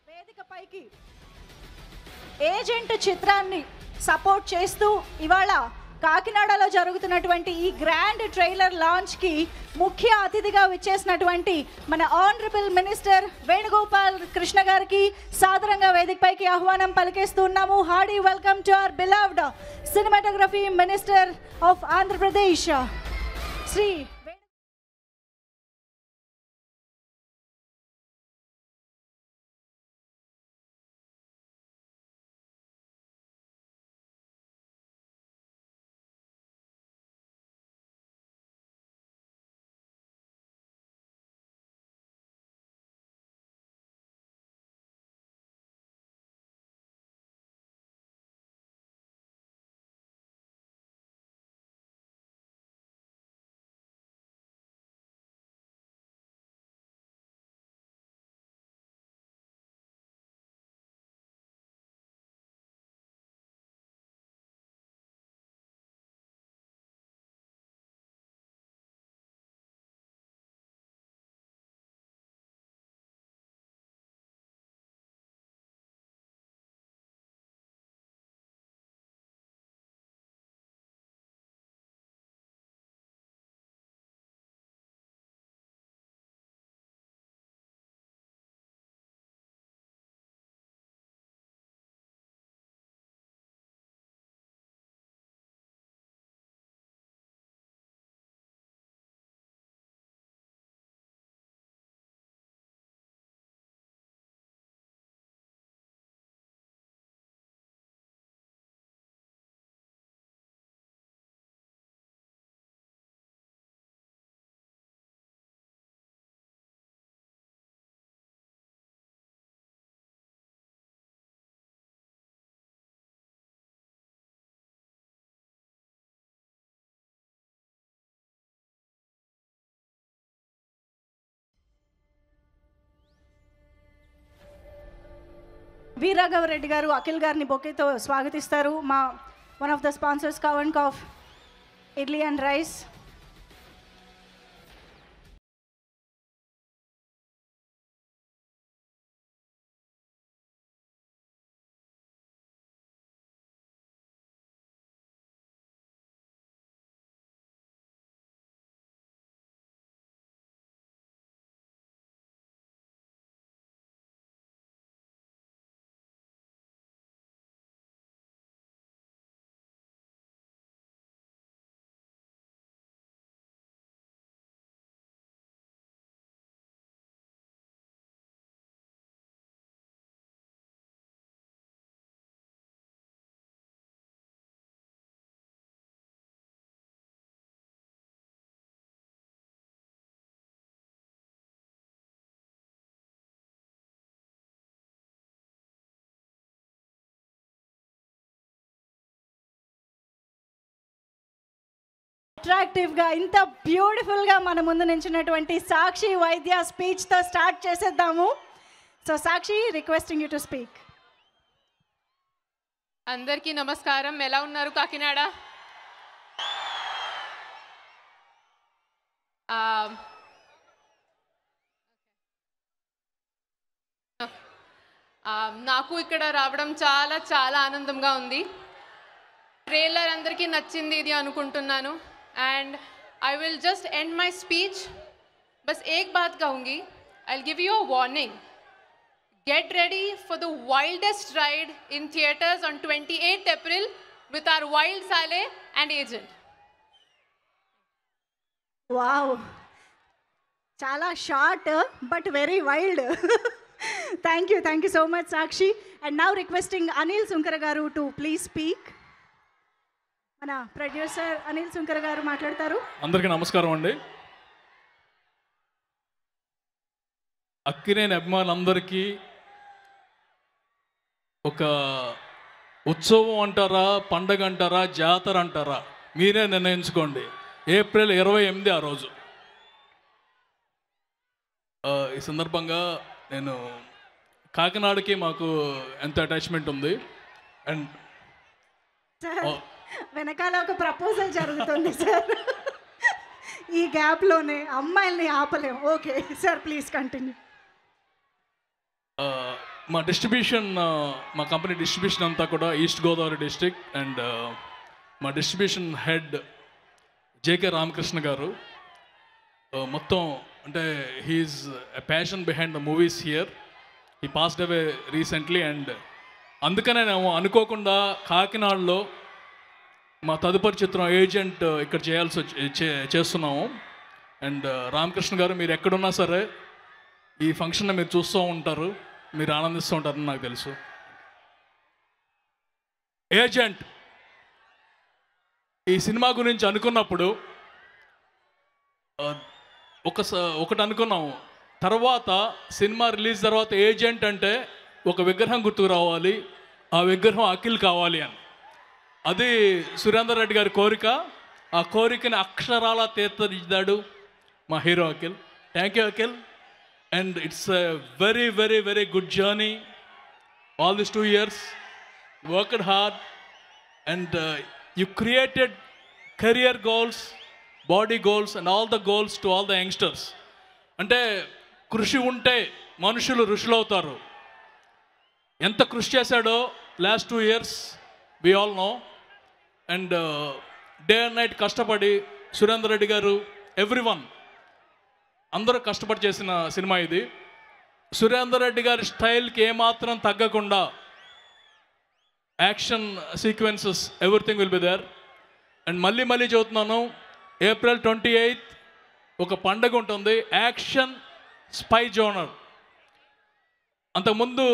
వేదిక పైకి ఏజెంట్ చిత్రాన్ని సపోర్ట్ చేస్తూ ఇవాళ కాకినాడలో జరుగుతున్నటువంటి ఈ గ్రాండ్ ట్రైలర్ లాంచ్కి ముఖ్య అతిథిగా విచ్చేసినటువంటి మన ఆనరబుల్ మినిస్టర్ వేణుగోపాల్ కృష్ణ గారికి సాదరంగా వేదికపైకి ఆహ్వానం పలికేస్తున్నాము. Hearty welcome to our beloved cinematography minister of Andhra Pradesh Shri Veeraghava Reddy garu Akhil గారిని బొకేతో స్వాగతిస్తారు. మా one of the sponsors cow and calf idli and rice. అట్రాక్టివ్గా ఇంత బ్యూటిఫుల్గా మన ముందు నించున్నటువంటి సాక్షి వైద్య స్పీచ్తో స్టార్ట్ చేసేద్దాము. So Sakshi, requesting you to speak. అందరికీ నమస్కారం. ఎలా ఉన్నారు కాకినాడ? నాకు ఇక్కడ రావడం చాలా చాలా ఆనందంగా ఉంది. ట్రైలర్ అందరికీ నచ్చింది ఇది అనుకుంటున్నాను. And I will just end my speech. बस एक बात कहूँगी. I'll give you a warning. Get ready for the wildest ride in theaters on 28th April with our Wild Sale and Agent. Wow. Chala short but very wild. Thank you so much, Sakshi. And now requesting Anil Sunkara garu to please speak. మన ప్రొడ్యూసర్ అనిల్ సుంకర గారు మాట్లాడతారు. అందరికీ నమస్కారం అండి. అక్కినేని అభిమానులందరికీ ఒక ఉత్సవం అంటారా, పండగ అంటారా, జాతర అంటారా, మీరే నిర్ణయించుకోండి. ఏప్రిల్ 28 ఆ రోజు. ఈ సందర్భంగా నేను కాకినాడకి మాకు ఎంత అటాచ్మెంట్ ఉంది. అండ్ వెనకాల ఒక ప్రపోజల్ జరుగుతుంది సార్. ఈ గ్యాప్లోనే అమ్మాయిల్ని ఆపలేం. Okay sir, please continue. మా డిస్ట్రిబ్యూషన్, మా కంపెనీ డిస్ట్రిబ్యూషన్ అంతా కూడా ఈస్ట్ గోదావరి డిస్ట్రిక్ట్. అండ్ మా distribution head JK Ramakrishna garu. మొత్తం అంటే he's a passion behind the movies here. He passed away recently. And అందుకనే మేము అనుకోకుండా కాకినాడలో మా తదుపరి చిత్రం ఏజెంట్ ఇక్కడ చేస్తున్నాము. అండ్ రామకృష్ణ గారు, మీరు ఎక్కడున్నా సరే ఈ ఫంక్షన్ని మీరు చూస్తూ ఉంటారు, మీరు ఆనందిస్తూ ఉంటారని నాకు తెలుసు. ఏజెంట్ ఈ సినిమా గురించి అనుకున్నప్పుడు ఒకటి అనుకున్నాము. తర్వాత సినిమా రిలీజ్ తర్వాత ఏజెంట్ అంటే ఒక విగ్రహం గుర్తుకు రావాలి, ఆ విగ్రహం అఖిల్ కావాలి అని. అది సురేందర్ రెడ్డి గారి కోరిక. ఆ కోరికని అక్షరాల తీర్చిదిద్దాడు మా hero Akhil. Thank you Akhil. And it's a very, very, very good journey. All these 2 years, you worked hard, and you created career goals, body goals, and all the goals to all the youngsters. అంటే కృషి ఉంటే మనుషులు ఋషులు అవుతారు. ఎంత కృషి చేశాడో last 2 years we all know. And day and night కష్టపడి సురేందర్ రెడ్డి గారు, ఎవ్రీవన్ అందరూ కష్టపడి చేసిన సినిమా ఇది. సురేందర్ రెడ్డి గారి స్టైల్కి ఏమాత్రం తగ్గకుండా action sequences, everything will be there. And మళ్ళీ చెబుతున్నాను, ఏప్రిల్ 28 ఒక పండగ ఉంటుంది, యాక్షన్ స్పై జోనర్. అంతకుముందు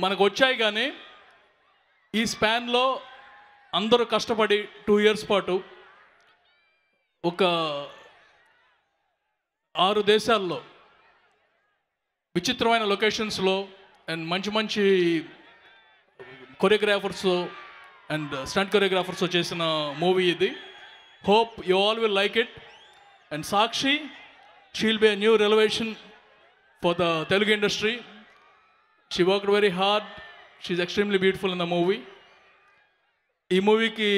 మనకు వచ్చాయి, కానీ ఈ స్పాన్లో అందరూ కష్టపడి 2 years పాటు ఒక 6 దేశాల్లో విచిత్రమైన లొకేషన్స్లో అండ్ మంచి కొరియోగ్రాఫర్స్ అండ్ స్టంట్ కొరియోగ్రాఫర్స్ చేసిన మూవీ ఇది. Hope you all will like it. And Sakshi, she will be a new revolution for the Telugu industry. She worked very hard. She is extremely beautiful in the movie. ఈ మూవీకి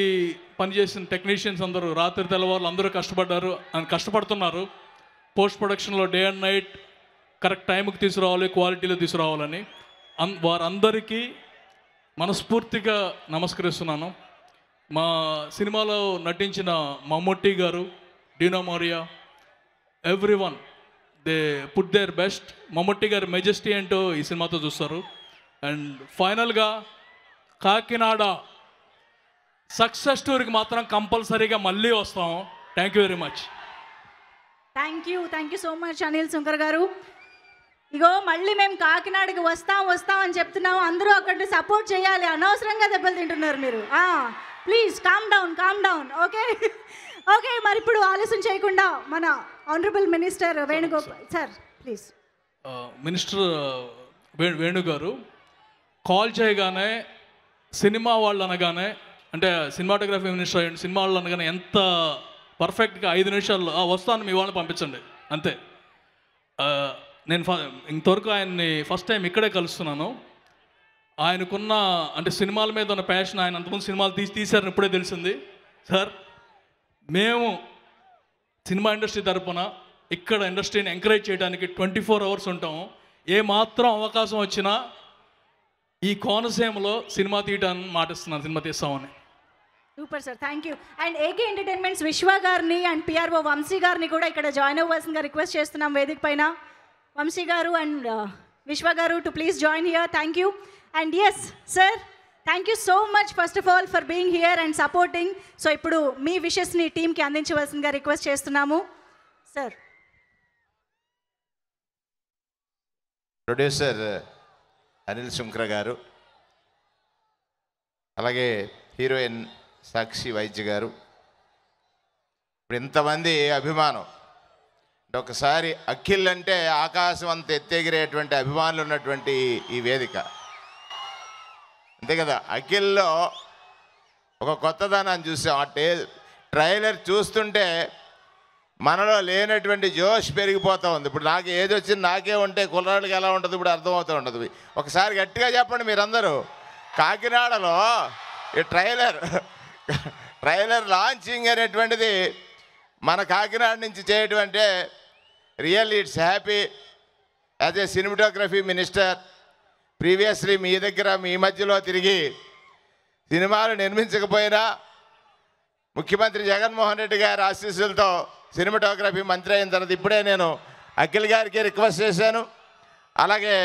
పనిచేసిన టెక్నీషియన్స్ అందరూ రాత్రి తెల్లవారులు అందరూ కష్టపడుతున్నారు. పోస్ట్ ప్రొడక్షన్లో డే అండ్ నైట్ కరెక్ట్ టైంకి తీసుకురావాలి, క్వాలిటీలో తీసుకురావాలని వారందరికీ మనస్ఫూర్తిగా నమస్కరిస్తున్నాను. మా సినిమాలో నటించిన Mammootty garu, Dino Morea, everyone they put their best. Mammootty గారి మెజెస్టీ ఏంటో ఈ సినిమాతో చూస్తారు. అండ్ ఫైనల్గా కాకినాడ సక్సెస్ టూర్కి మాత్రం కంపల్సరీగా మళ్ళీ వస్తాం. Thank you very much. Thank you so much Anil Sunkar గారు. ఇగో మళ్ళీ మేము కాకినాడకి వస్తాం అని చెప్తున్నాము. అందరూ అక్కడ సపోర్ట్ చేయాలి. అనవసరంగా దెబ్బలు తింటున్నారు మీరు. Please calm down. ఓకే మరి ఇప్పుడు ఆలస్యం చేయకుండా మన honourable minister Venugopal sir, please. Minister Venu గారు కాల్ చేయగానే, సినిమా వాళ్ళు అనగానే, అంటే సినిమాటోగ్రఫీ మినిస్టర్ అయ్యండి, సినిమా వాళ్ళు అనగానే ఎంత పర్ఫెక్ట్గా 5 నిమిషాల్లో వస్తాను, మీ వాళ్ళని పంపించండి అంతే. నేను ఇంతవరకు ఆయన్ని ఫస్ట్ టైం ఇక్కడే కలుస్తున్నాను. ఆయనకున్న అంటే సినిమాల మీద ఉన్న ప్యాషన్, ఆయన అంతకుముందు సినిమాలు తీశారని ఇప్పుడే తెలిసింది. సార్, మేము సినిమా ఇండస్ట్రీ తరపున ఇక్కడ ఇండస్ట్రీని ఎంకరేజ్ చేయడానికి 24 hours ఉంటాము. ఏ మాత్రం అవకాశం వచ్చినా ఈ కోనసీమలో సినిమా తీయటాన్ని మాటిస్తున్నాను, సినిమా తీస్తామని. Super sir, thank you. And AK entertainments Vishwa గారిని అండ్ పిఆర్ఓ వంశీ గారిని కూడా ఇక్కడ జాయిన్ అవ్వాల్సిందిగా రిక్వెస్ట్ చేస్తున్నాం వేదిక పైన. వంశీ గారు and Vishwa garu to please join here. Thank you. And yes sir, thank you so much first of all for being here and supporting. So ఇప్పుడు మీ విషెస్ని టీమ్కి అందించవలసిందిగా రిక్వెస్ట్ చేస్తున్నాము సార్. ప్రొడ్యూసర్ అనిల్ సుంకర గారు, అలాగే హీరోయిన్ సాక్షి వైద్య గారు, ఇప్పుడు ఇంతమంది అభిమానం, ఒకసారి అఖిల్ అంటే ఆకాశం అంత ఎత్తెగిరేటువంటి అభిమానులు ఉన్నటువంటి ఈ వేదిక, అంతే కదా. అఖిల్లో ఒక కొత్తదనాన్ని చూసాం. అంటే ట్రైలర్ చూస్తుంటే మనలో లేనటువంటి జోష్ పెరిగిపోతూ ఉంది. ఇప్పుడు నాకు ఏది వచ్చింది నాకే ఉంటే కుర్రాళ్ళకి ఎలా ఉంటుంది ఇప్పుడు అర్థమవుతూ ఉంటుంది. ఒకసారి గట్టిగా చెప్పండి మీరందరూ. కాకినాడలో ఈ ట్రైలర్ లాంచింగ్ అనేటువంటిది మన కాకినాడ నుంచి చేయటం అంటే really it's happy. As a cinematography minister previously మీ దగ్గర మీ మధ్యలో తిరిగి సినిమాలు నిర్మించకపోయినా ముఖ్యమంత్రి జగన్మోహన్ రెడ్డి గారి ఆశీస్సులతో సినిమాటోగ్రఫీ మంత్రి అయిన తర్వాత ఇప్పుడే నేను అఖిల్ గారికి రిక్వెస్ట్ చేశాను, అలాగే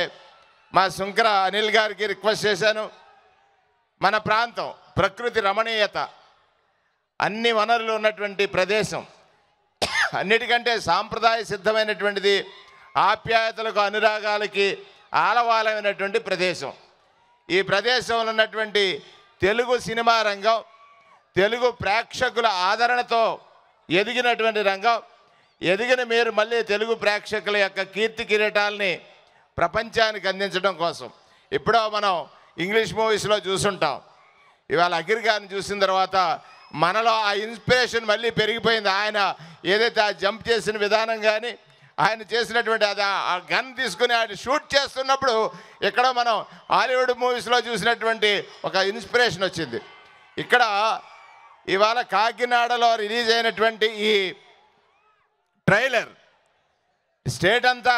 మా శుంకర అనిల్ గారికి రిక్వెస్ట్ చేశాను. మన ప్రాంతం ప్రకృతి రమణీయత, అన్ని వనరులు ఉన్నటువంటి ప్రదేశం, అన్నిటికంటే సాంప్రదాయ సిద్ధమైనటువంటిది, ఆప్యాయతలకు అనురాగాలకి ఆలవాలమైనటువంటి ప్రదేశం. ఈ ప్రదేశంలో ఉన్నటువంటి తెలుగు సినిమా రంగం, తెలుగు ప్రేక్షకుల ఆదరణతో ఎదిగినటువంటి రంగం. ఎదిగిన మీరు మళ్ళీ తెలుగు ప్రేక్షకుల యొక్క కీర్తి కిరీటాలని ప్రపంచానికి అందించడం కోసం ఇప్పుడో మనం ఇంగ్లీష్ మూవీస్లో చూసుంటాం. ఇవాళ అఖిల్ గారిని చూసిన తర్వాత మనలో ఆ ఇన్స్పిరేషన్ మళ్ళీ పెరిగిపోయింది. ఆయన ఏదైతే ఆ జంప్ చేసిన విధానం కానీ, ఆయన చేసినటువంటి అది ఆ గన్ తీసుకుని ఆయన షూట్ చేస్తున్నప్పుడు ఇక్కడ మనం హాలీవుడ్ మూవీస్లో చూసినటువంటి ఒక ఇన్స్పిరేషన్ వచ్చింది. ఇక్కడ ఇవాళ కాకినాడలో రిలీజ్ అయినటువంటి ఈ ట్రైలర్ స్టేట్ అంతా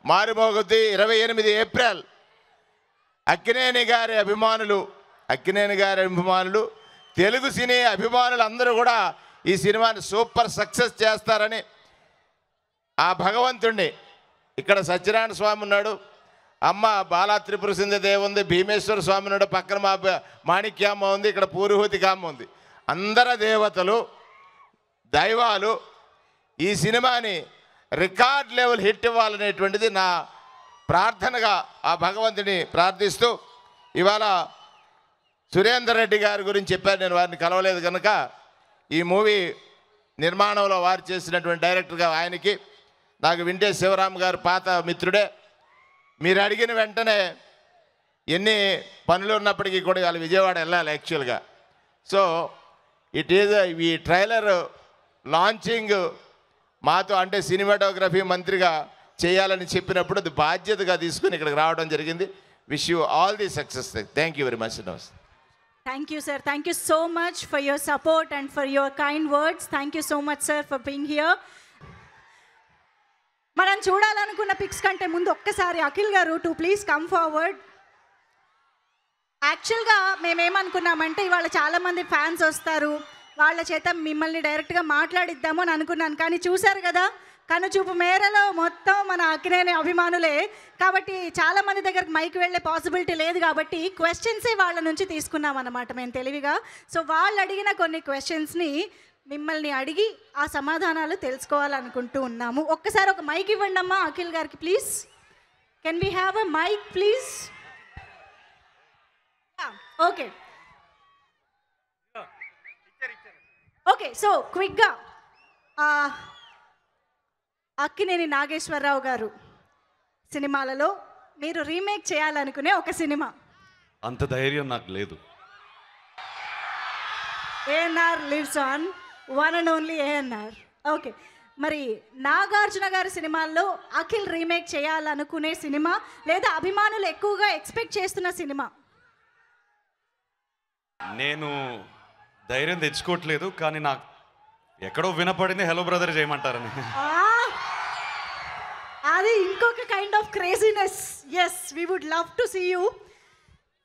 మారుమోగుద్ది. 28 ఏప్రిల్ అక్కినేని గారి అభిమానులు తెలుగు సినీ అభిమానులు అందరూ కూడా ఈ సినిమాని సూపర్ సక్సెస్ చేస్తారని ఆ భగవంతుణ్ణి, ఇక్కడ సత్యనారాయణ స్వామి ఉన్నాడు, అమ్మ బాలా త్రిపుర సుందరి ఉంది, భీమేశ్వర స్వామి ఉన్నాడు, పక్కన మా మాణిక్యమ్మ ఉంది, ఇక్కడ పూర్వహూతికమ్మ ఉంది. అందర దేవతలు దైవాలు ఈ సినిమాని రికార్డ్ లెవెల్ హిట్ ఇవ్వాలనేటువంటిది నా ప్రార్థనగా ఆ భగవంతుని ప్రార్థిస్తూ, ఇవాళ సురేందర్ రెడ్డి గారి గురించి చెప్పారు. నేను వారిని కలవలేదు కనుక ఈ మూవీ నిర్మాణంలో వారు చేసినటువంటి డైరెక్టర్గా ఆయనకి, నాకు వింటేజ్ శివరామ్ గారు పాత మిత్రుడే. మీరు అడిగిన వెంటనే ఎన్ని పనులు ఉన్నప్పటికీ కూడా వాళ్ళు విజయవాడ వెళ్ళాలి యాక్చువల్గా. సో ఇట్ ఈజ్ ఈ ట్రైలర్ లాంచింగ్ మాతో అంటే సినిమాటోగ్రఫీ మంత్రిగా చేయాలని చెప్పినప్పుడు అది బాధ్యతగా తీసుకుని ఇక్కడికి రావడం జరిగింది. Wish you all the success. Thank you very much. నమస్తే. Thank you, sir. Thank you so much for your support and for your kind words. Thank you so much, sir, for being here. మనం చూడాలనుకున్న పిక్స్ కంటే ముందు ఒక్కసారి అఖిల్ గారు టు ప్లీజ్ కమ్ ఫార్వర్డ్. యాక్చువల్గా మేమేమనుకున్నామంటే ఇవాళ చాలామంది ఫ్యాన్స్ వస్తారు, వాళ్ళ చేత మిమ్మల్ని డైరెక్ట్గా మాట్లాడిద్దాము అని అనుకున్నాను. కానీ చూశారు కదా, కనుచూపు మేరలో మొత్తం మన అక్కినేని అభిమానులే కాబట్టి చాలామంది దగ్గరకు మైక్ వెళ్ళే పాసిబిలిటీ లేదు కాబట్టి క్వశ్చన్సే వాళ్ళ నుంచి తీసుకున్నాం అన్నమాట మేము తెలివిగా. సో వాళ్ళు అడిగిన కొన్ని క్వశ్చన్స్ని మిమ్మల్ని అడిగి ఆ సమాధానాలు తెలుసుకోవాలనుకుంటూ ఉన్నాము. ఒక్కసారి ఒక మైక్ ఇవ్వండి అమ్మా అఖిల్ గారికి please. Can we have a mic please? Okay okay. So క్విక్గా అక్కినేని నాగేశ్వరరావు గారు సినిమాలలో మీరు రీమేక్ చేయాలనుకునే ఒక సినిమా. అంత ధైర్యం నాకు లేదు. ANR lives on, one and only ANR. Okay, మరి నాగార్జున గారి సినిమాల్లో అఖిల్ రీమేక్ చేయాలనుకునే సినిమా లేదా అభిమానులు ఎక్కువగా ఎక్స్పెక్ట్ చేస్తున్న సినిమా? నేను ధైర్యం తెచ్చుకోవట్లేదు, కానీ నాకు ఎక్కడో వినపడింది హలో బ్రదర్ చేయమంటారని. అది ఇంకొక kind of craziness. Yes, we would love to see you.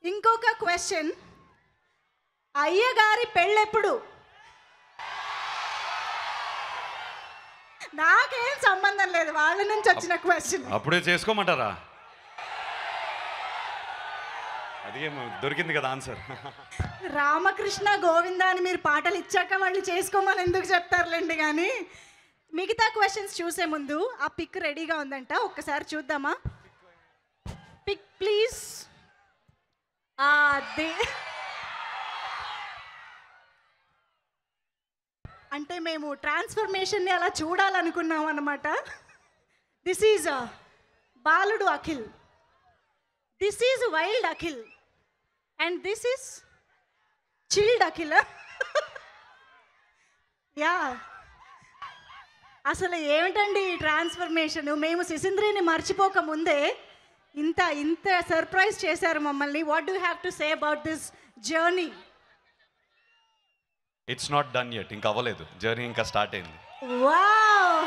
ఇంకొక క్వశ్చన్, అయ్యగారి పెళ్ళెప్పుడు? నాకేం సంబంధం లేదు, వాళ్ళ నుంచి వచ్చిన క్వశ్చన్. అప్పుడే చేసుకోమంటారా? అదిగేమో దొరికింది కదా ఆన్సర్. రామకృష్ణ గోవింద అని మీరు పాటలు ఇచ్చాక వాళ్ళు చేసుకోమని ఎందుకు చెప్తారులేండి. కానీ మిగతా క్వశ్చన్స్ చూసే ముందు ఆ పిక్ రెడీగా ఉందంట, ఒక్కసారి చూద్దామా? Pick please. అది అంటే మేము ట్రాన్స్ఫర్మేషన్ని అలా చూడాలనుకున్నాం అన్నమాట. దిస్ ఈజ్ బాలుడు Akhil, this is wild Akhil, and this is chilled Akhil. Yeah, అసలు ఏమిటండి ఈ ట్రాన్స్ఫర్మేషన్? మేము సిసింద్రిని మర్చిపోక ముందే ఇంత సర్ప్రైజ్ చేశారు మమ్మల్ని. What do have to say about this journey? It's not done yet, ఇంకా అవ్వలేదు, జర్నీ ఇంకా స్టార్ట్ అయింది. వావ్,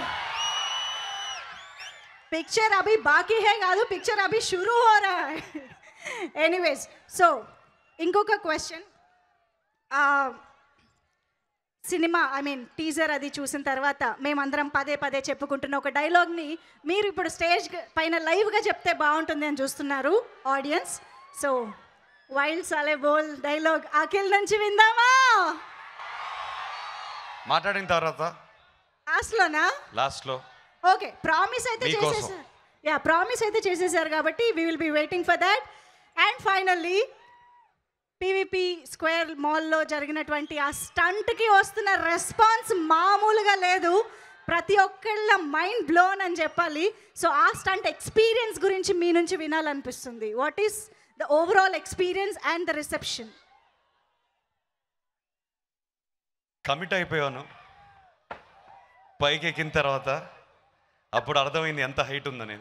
పిక్చర్ అభి బాకీ హే కాదు, పిక్చర్ అభి షురూ హో రహా హై. ఎనీవేస్, సో ఇంకొక క్వశ్చన్. సినిమా టీజర్ అది చూసిన తర్వాత మేమందరం పదే పదే చెప్పుకుంటున్న ఒక డైలాగ్ని మీరు ఇప్పుడు స్టేజ్ పైన లైవ్గా చెప్తే బాగుంటుంది అని చూస్తున్నారు ఆడియన్స్. సో వైల్డ్ సాలే బోల్ డైలాగ్ అఖిల్ నుంచి విందామా? మాట్లాడిన తర్వాత లాస్ట్లో ఓకే, ప్రామిస్ అయితే చేసేసారు. యా, ప్రామిస్ అయితే చేసేసారు కాబట్టి we will be waiting for that. And finally PVP square మాల్లో జరిగినటువంటి ఆ స్టంట్కి వస్తున్న రెస్పాన్స్ మామూలుగా లేదు. ప్రతి ఒక్కళ్ళ మైండ్ బ్లోన్ అని చెప్పాలి. సో ఆ స్టంట్ ఎక్స్పీరియన్స్ గురించి మీ నుంచి వినాలనిపిస్తుంది. What is the overall experience and the reception? Commit అయిపోయాను. పైకి ఎక్కిన తర్వాత అప్పుడు అర్థమైంది ఎంత హైట్ ఉందని.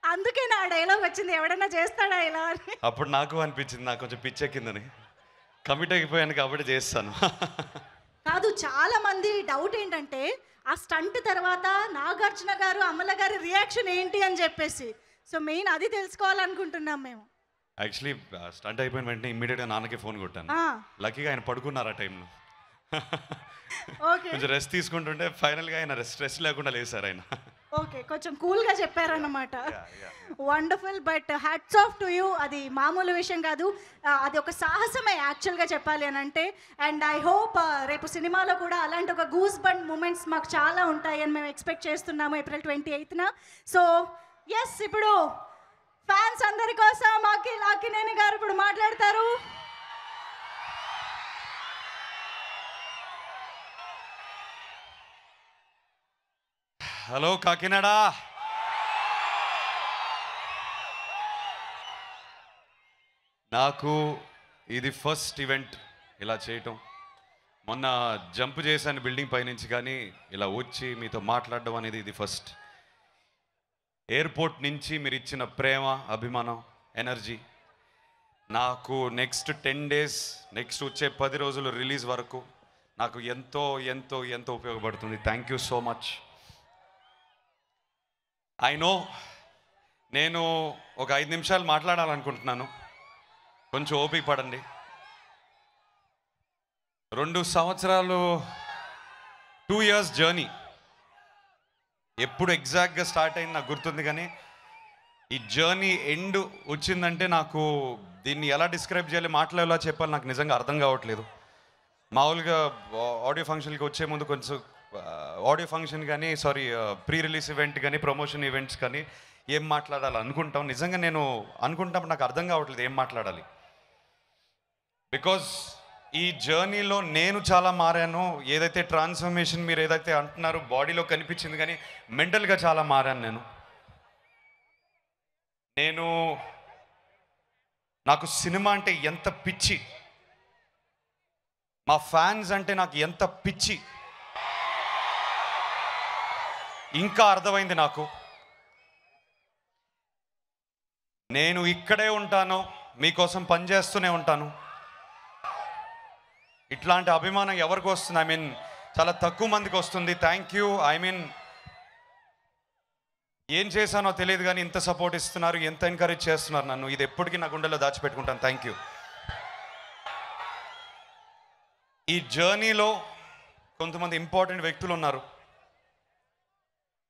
అందుకే నా డైలాగ్ వచ్చింది, ఎవడన్నా చేస్తాడా ఇలా అని. అప్పుడు నాకు అనిపించింది నాకు కొంచెం పిచ్చెక్కిందని. కమిట్ అయిపోయాను కాబట్టి చేస్తాను. కాదు, చాలా మంది డౌట్ ఏంటంటే ఆ స్టంట్ తర్వాత నాగార్జున గారు అమల గారి రియాక్షన్ ఏంటి అని చెప్పేసి. సో మెయిన్ అది తెలుసుకోవాలనుకుంటున్నాం మేము. యాక్చువల్లీ స్టంట్ అయిపోయిన వెంటనే ఇమ్మీడియట్గా నాన్నకి ఫోన్ కొట్టాను. లక్కీగా ఆయన పడుకున్నారు ఆ టైంలో. కొంచెం రెస్ట్ తీసుకుంటుంటే ఫైనల్గా ఆయన రెస్ట్ లేకుండా లేసారు ఆయన. ఓకే, కొంచెం కూల్గా చెప్పారన్నమాట. Wonderful, but hats off to you. అది మామూలు విషయం కాదు, అది ఒక సాహసమే యాక్చువల్గా చెప్పాలి అని అంటే. అండ్ ఐ హోప్ రేపు సినిమాలో కూడా అలాంటి ఒక గూస్ బండ్ మూమెంట్స్ మాకు చాలా ఉంటాయని మేము ఎక్స్పెక్ట్ చేస్తున్నాము April 28న. సో ఎస్, ఇప్పుడు ఫ్యాన్స్ అందరి కోసం అక్కినేని గారు ఇప్పుడు మాట్లాడతారు. హలో కాకినాడ, నాకు ఇది ఫస్ట్ ఈవెంట్ ఇలా చేయటం. మొన్న జంప్ చేశాను బిల్డింగ్ పైనుంచి, కానీ ఇలా వచ్చి మీతో మాట్లాడడం అనేది ఇది ఫస్ట్. ఎయిర్పోర్ట్ నుంచి మీరు ఇచ్చిన ప్రేమ, అభిమానం, ఎనర్జీ నాకు నెక్స్ట్ 10 days, నెక్స్ట్ వచ్చే 10 రోజులు రిలీజ్ వరకు నాకు ఎంతో ఎంతో ఎంతో ఉపయోగపడుతుంది. Thank you so much. I know నేను ఒక 5 నిమిషాలు మాట్లాడాలనుకుంటున్నాను, కొంచెం ఓపిక పడండి. 2 సంవత్సరాలు, 2 years జర్నీ. ఎప్పుడు ఎగ్జాక్ట్గా స్టార్ట్ అయింది నాకు గుర్తుంది, కానీ ఈ జర్నీ ఎండ్ వచ్చిందంటే నాకు దీన్ని ఎలా డిస్క్రైబ్ చేయాలి, మాటలు ఎలా చెప్పాలి నాకు నిజంగా అర్థం కావట్లేదు. మామూలుగా ఆడియో ఫంక్షన్కి వచ్చే ముందు కొంచెం ఆడియో ఫంక్షన్ కానీ ప్రీ రిలీజ్ ఈవెంట్ కానీ ప్రమోషన్ ఈవెంట్స్ కానీ ఏం మాట్లాడాలి అనుకుంటాం. నిజంగా నేను అనుకుంటాం, నాకు అర్థం కావట్లేదు ఏం మాట్లాడాలి. బికాజ్ ఈ జర్నీలో నేను చాలా మారాను. ఏదైతే ట్రాన్స్ఫర్మేషన్ మీరు ఏదైతే అంటున్నారో బాడీలో కనిపించింది, కానీ మెంటల్గా చాలా మారాను నేను. నాకు సినిమా అంటే ఎంత పిచ్చి, మా ఫ్యాన్స్ అంటే నాకు ఎంత పిచ్చి ఇంకా అర్థమైంది నాకు. నేను ఇక్కడే ఉంటాను, మీకోసం పనిచేస్తూనే ఉంటాను. ఇట్లాంటి అభిమానం ఎవరికి వస్తుంది? చాలా తక్కువ మందికి వస్తుంది. Thank you. ఏం చేశానో తెలియదు కానీ ఇంత సపోర్ట్ ఇస్తున్నారు, ఎంత ఎంకరేజ్ చేస్తున్నారు నన్ను. ఇది ఎప్పటికీ నా గుండెలో దాచిపెట్టుకుంటాను. Thank you. ఈ జర్నీలో కొంతమంది ఇంపార్టెంట్ వ్యక్తులు ఉన్నారు.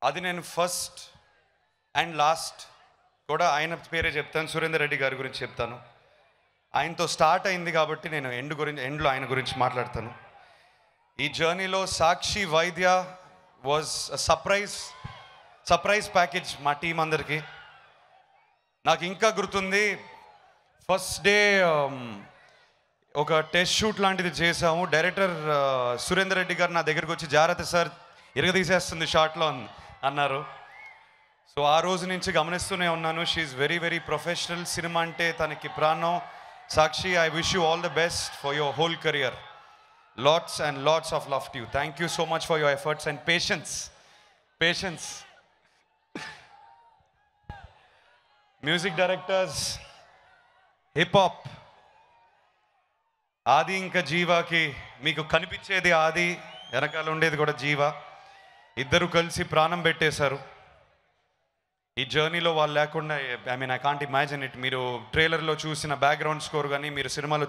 అది నేను ఫస్ట్ అండ్ లాస్ట్ కూడా ఆయన పేరే చెప్తాను, సురేందర్ రెడ్డి గారి గురించి చెప్తాను. ఆయనతో స్టార్ట్ అయింది కాబట్టి నేను ఎండ్లో ఆయన గురించి మాట్లాడతాను. ఈ జర్నీలో సాక్షి వైద్య వాజ్ సర్ప్రైజ్ ప్యాకేజ్ మా టీం అందరికీ. నాకు ఇంకా గుర్తుంది, ఫస్ట్ డే ఒక టెస్ట్ షూట్ లాంటిది చేసాము. డైరెక్టర్ సురేందర్ రెడ్డి గారు నా దగ్గరికి వచ్చి జాగ్రత్త సార్ ఇరగదీసేస్తుంది షార్ట్లో అన్నారు. సో ఆ రోజు నుంచి గమనిస్తూనే ఉన్నాను. She's very very professional. Cinema అంటే తనకి ప్రాణం. Sakshi, I wish you all the best for your whole career. Lots and lots of love to you. Thank you so much for your efforts and patience. Music directors, hip hop, Aadi ఇంకా జీవాకి మీకు కనిపించేది ఆది, వెనకాల ఉండేది కూడా జీవ. ఇద్దరు కలిసి ప్రాణం పెట్టేశారు. ఈ జర్నీలో వాళ్ళు లేకుండా ఐ కాంట్ ఇమాజిన్ ఇట్. మీరు ట్రైలర్లో చూసిన బ్యాక్గ్రౌండ్ స్కోర్ కానీ, మీరు సినిమాలో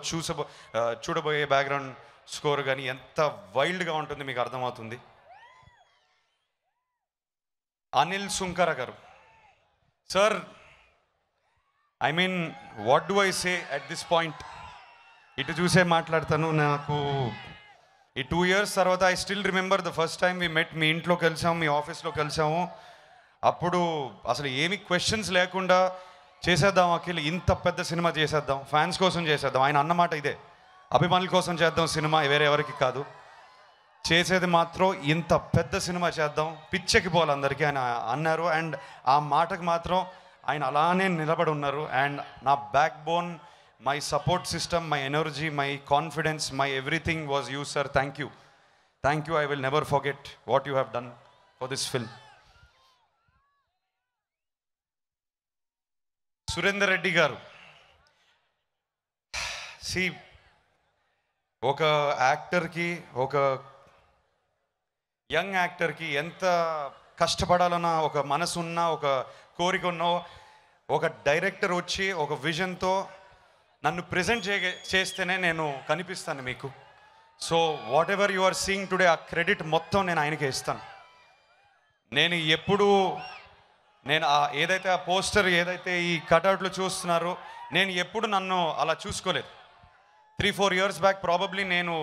చూడబోయే బ్యాక్గ్రౌండ్ స్కోర్ కానీ ఎంత వైల్డ్గా ఉంటుంది మీకు అర్థమవుతుంది. Anil Sunkara garu sir, I mean what do I say at this point. ఇటు చూసే మాట్లాడతాను. నాకు ఈ 2 years తర్వాత I still remember the first time we met. మీ ఇంట్లో కలిసాము, మీ ఆఫీస్లో కలిసాము. అప్పుడు అసలు ఏమి క్వశ్చన్స్ లేకుండా చేసేద్దాం అఖిల్, ఇంత పెద్ద సినిమా చేసేద్దాం, ఫ్యాన్స్ కోసం చేసేద్దాం. ఆయన అన్నమాట ఇదే, అభిమానుల కోసం చేద్దాం సినిమా, వేరే ఎవరికి కాదు. చేసేది మాత్రం ఇంత పెద్ద సినిమా చేద్దాం, పిచ్చెకి పోవాలి అందరికీ ఆయన అన్నారు. అండ్ ఆ మాటకు మాత్రం ఆయన అలానే నిలబడి ఉన్నారు. అండ్ నా back bone, my support system, my energy, my confidence, my everything was you sir. Thank you. I will never forget what you have done for this film. Surender Reddy గారు, ఒక యాక్టర్కి, ఒక యంగ్ యాక్టర్కి ఎంత కష్టపడాలన్న ఒక మనసు ఉన్న, ఒక కోరిక ఉన్న ఒక డైరెక్టర్ వచ్చి ఒక విజన్తో నన్ను ప్రజెంట్ చేస్తేనే నేను కనిపిస్తాను మీకు. So whatever you are seeing today, ఆ క్రెడిట్ మొత్తం నేను ఆయనకే ఇస్తాను. నేను ఎప్పుడు ఏదైతే ఆ పోస్టర్, ఏదైతే ఈ కటౌట్లు చూస్తున్నారో, నేను ఎప్పుడు నన్ను అలా చూసుకోలేదు. 3-4 years బ్యాక్ ప్రాబబ్లీ నేను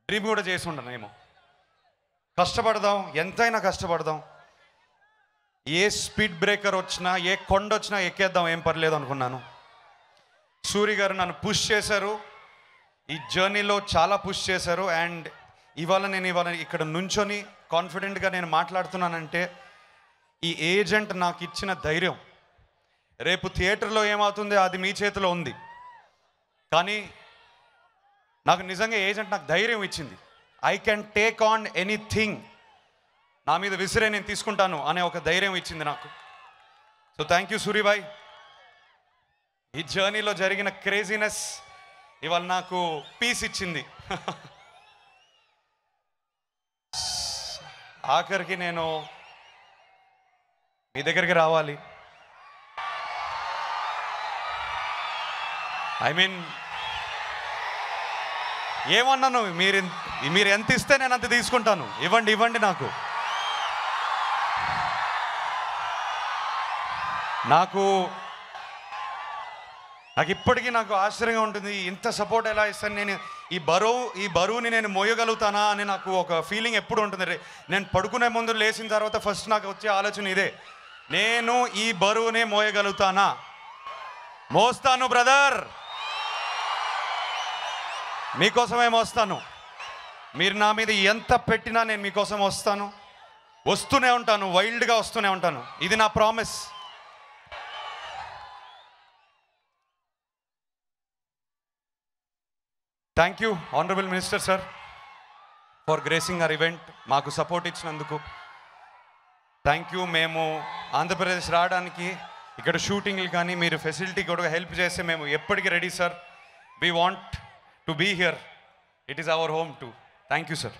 డ్రీమ్ కూడా చేసి ఉండనేమో. కష్టపడదాం, ఎంతైనా కష్టపడదాం, ఏ స్పీడ్ బ్రేకర్ వచ్చినా, ఏ కొండ వచ్చినా ఎక్కేద్దాం, ఏం పర్లేదు అనుకున్నాను. సూరి గారు నన్ను పుష్ చేశారు, ఈ జర్నీలో చాలా పుష్ చేశారు. అండ్ ఇవాళ ఇక్కడ నుంచొని కాన్ఫిడెంట్గా నేను మాట్లాడుతున్నానంటే ఈ ఏజెంట్ నాకు ఇచ్చిన ధైర్యం. రేపు థియేటర్లో ఏమవుతుంది అది మీ చేతిలో ఉంది, కానీ నాకు నిజంగా ఏజెంట్ నాకు ధైర్యం ఇచ్చింది. I can take on anything, నా మీద విసిరే నేను తీసుకుంటాను అనే ఒక ధైర్యం ఇచ్చింది నాకు. So thank you Suribhai. ఈ జర్నీలో జరిగిన క్రేజీనెస్ ఇవాళ నాకు పీస్ ఇచ్చింది. ఆఖరికి నేను మీ దగ్గరికి రావాలి. ఐ మీన్ ఏమన్నాను, మీరు ఎంత ఇస్తే నేను అంత తీసుకుంటాను. ఇవ్వండి నాకు. నాకు ఇప్పటికీ నాకు ఆశ్చర్యంగా ఉంటుంది, ఇంత సపోర్ట్ ఎలా ఇస్తాను నేను, ఈ బరువుని నేను మోయగలుగుతానా అని నాకు ఒక ఫీలింగ్ ఎప్పుడు ఉంటుంది. నేను పడుకునే ముందు లేచిన తర్వాత ఫస్ట్ నాకు వచ్చే ఆలోచన ఇదే, నేను ఈ బరువుని మోయగలుగుతానా? మోస్తాను బ్రదర్, మీకోసమే మోస్తాను. మీరు నా మీద ఎంత పెట్టినా నేను మీకోసం వస్తూనే ఉంటాను, వైల్డ్గా వస్తూనే ఉంటాను. ఇది నా promise. Thank you honourable minister sir for gracing our event, మాకు సపోర్ట్ ఇచ్చినందుకు థ్యాంక్ యూ. మేము ఆంధ్రప్రదేశ్ రావడానికి ఇక్కడ షూటింగ్లు కానీ మీరు ఫెసిలిటీ కూడా హెల్ప్ చేస్తే మేము ఎప్పటికీ ready sir. We want to be here, it is our home too. Thank you sir.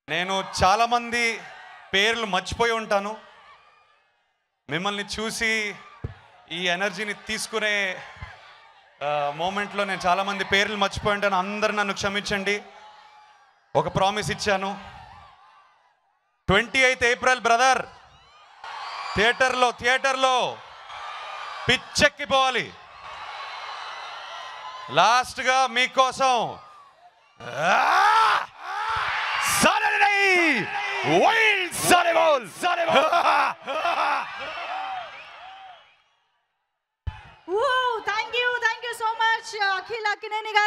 నేను చాలామంది పేర్లు మర్చిపోయి ఉంటాను, మిమ్మల్ని చూసి ఈ ఎనర్జీని తీసుకునే మూమెంట్లో నేను చాలామంది పేర్లు మర్చిపోయి ఉంటాను. అందరు నన్ను క్షమించండి. ఒక ప్రామిస్ ఇచ్చాను, 28th April బ్రదర్ థియేటర్లో పిచ్చెక్కిపోవాలి. లాస్ట్గా మీకోసం థ్యాంక్ యూ అఖిల్ అక్కినేని గారు.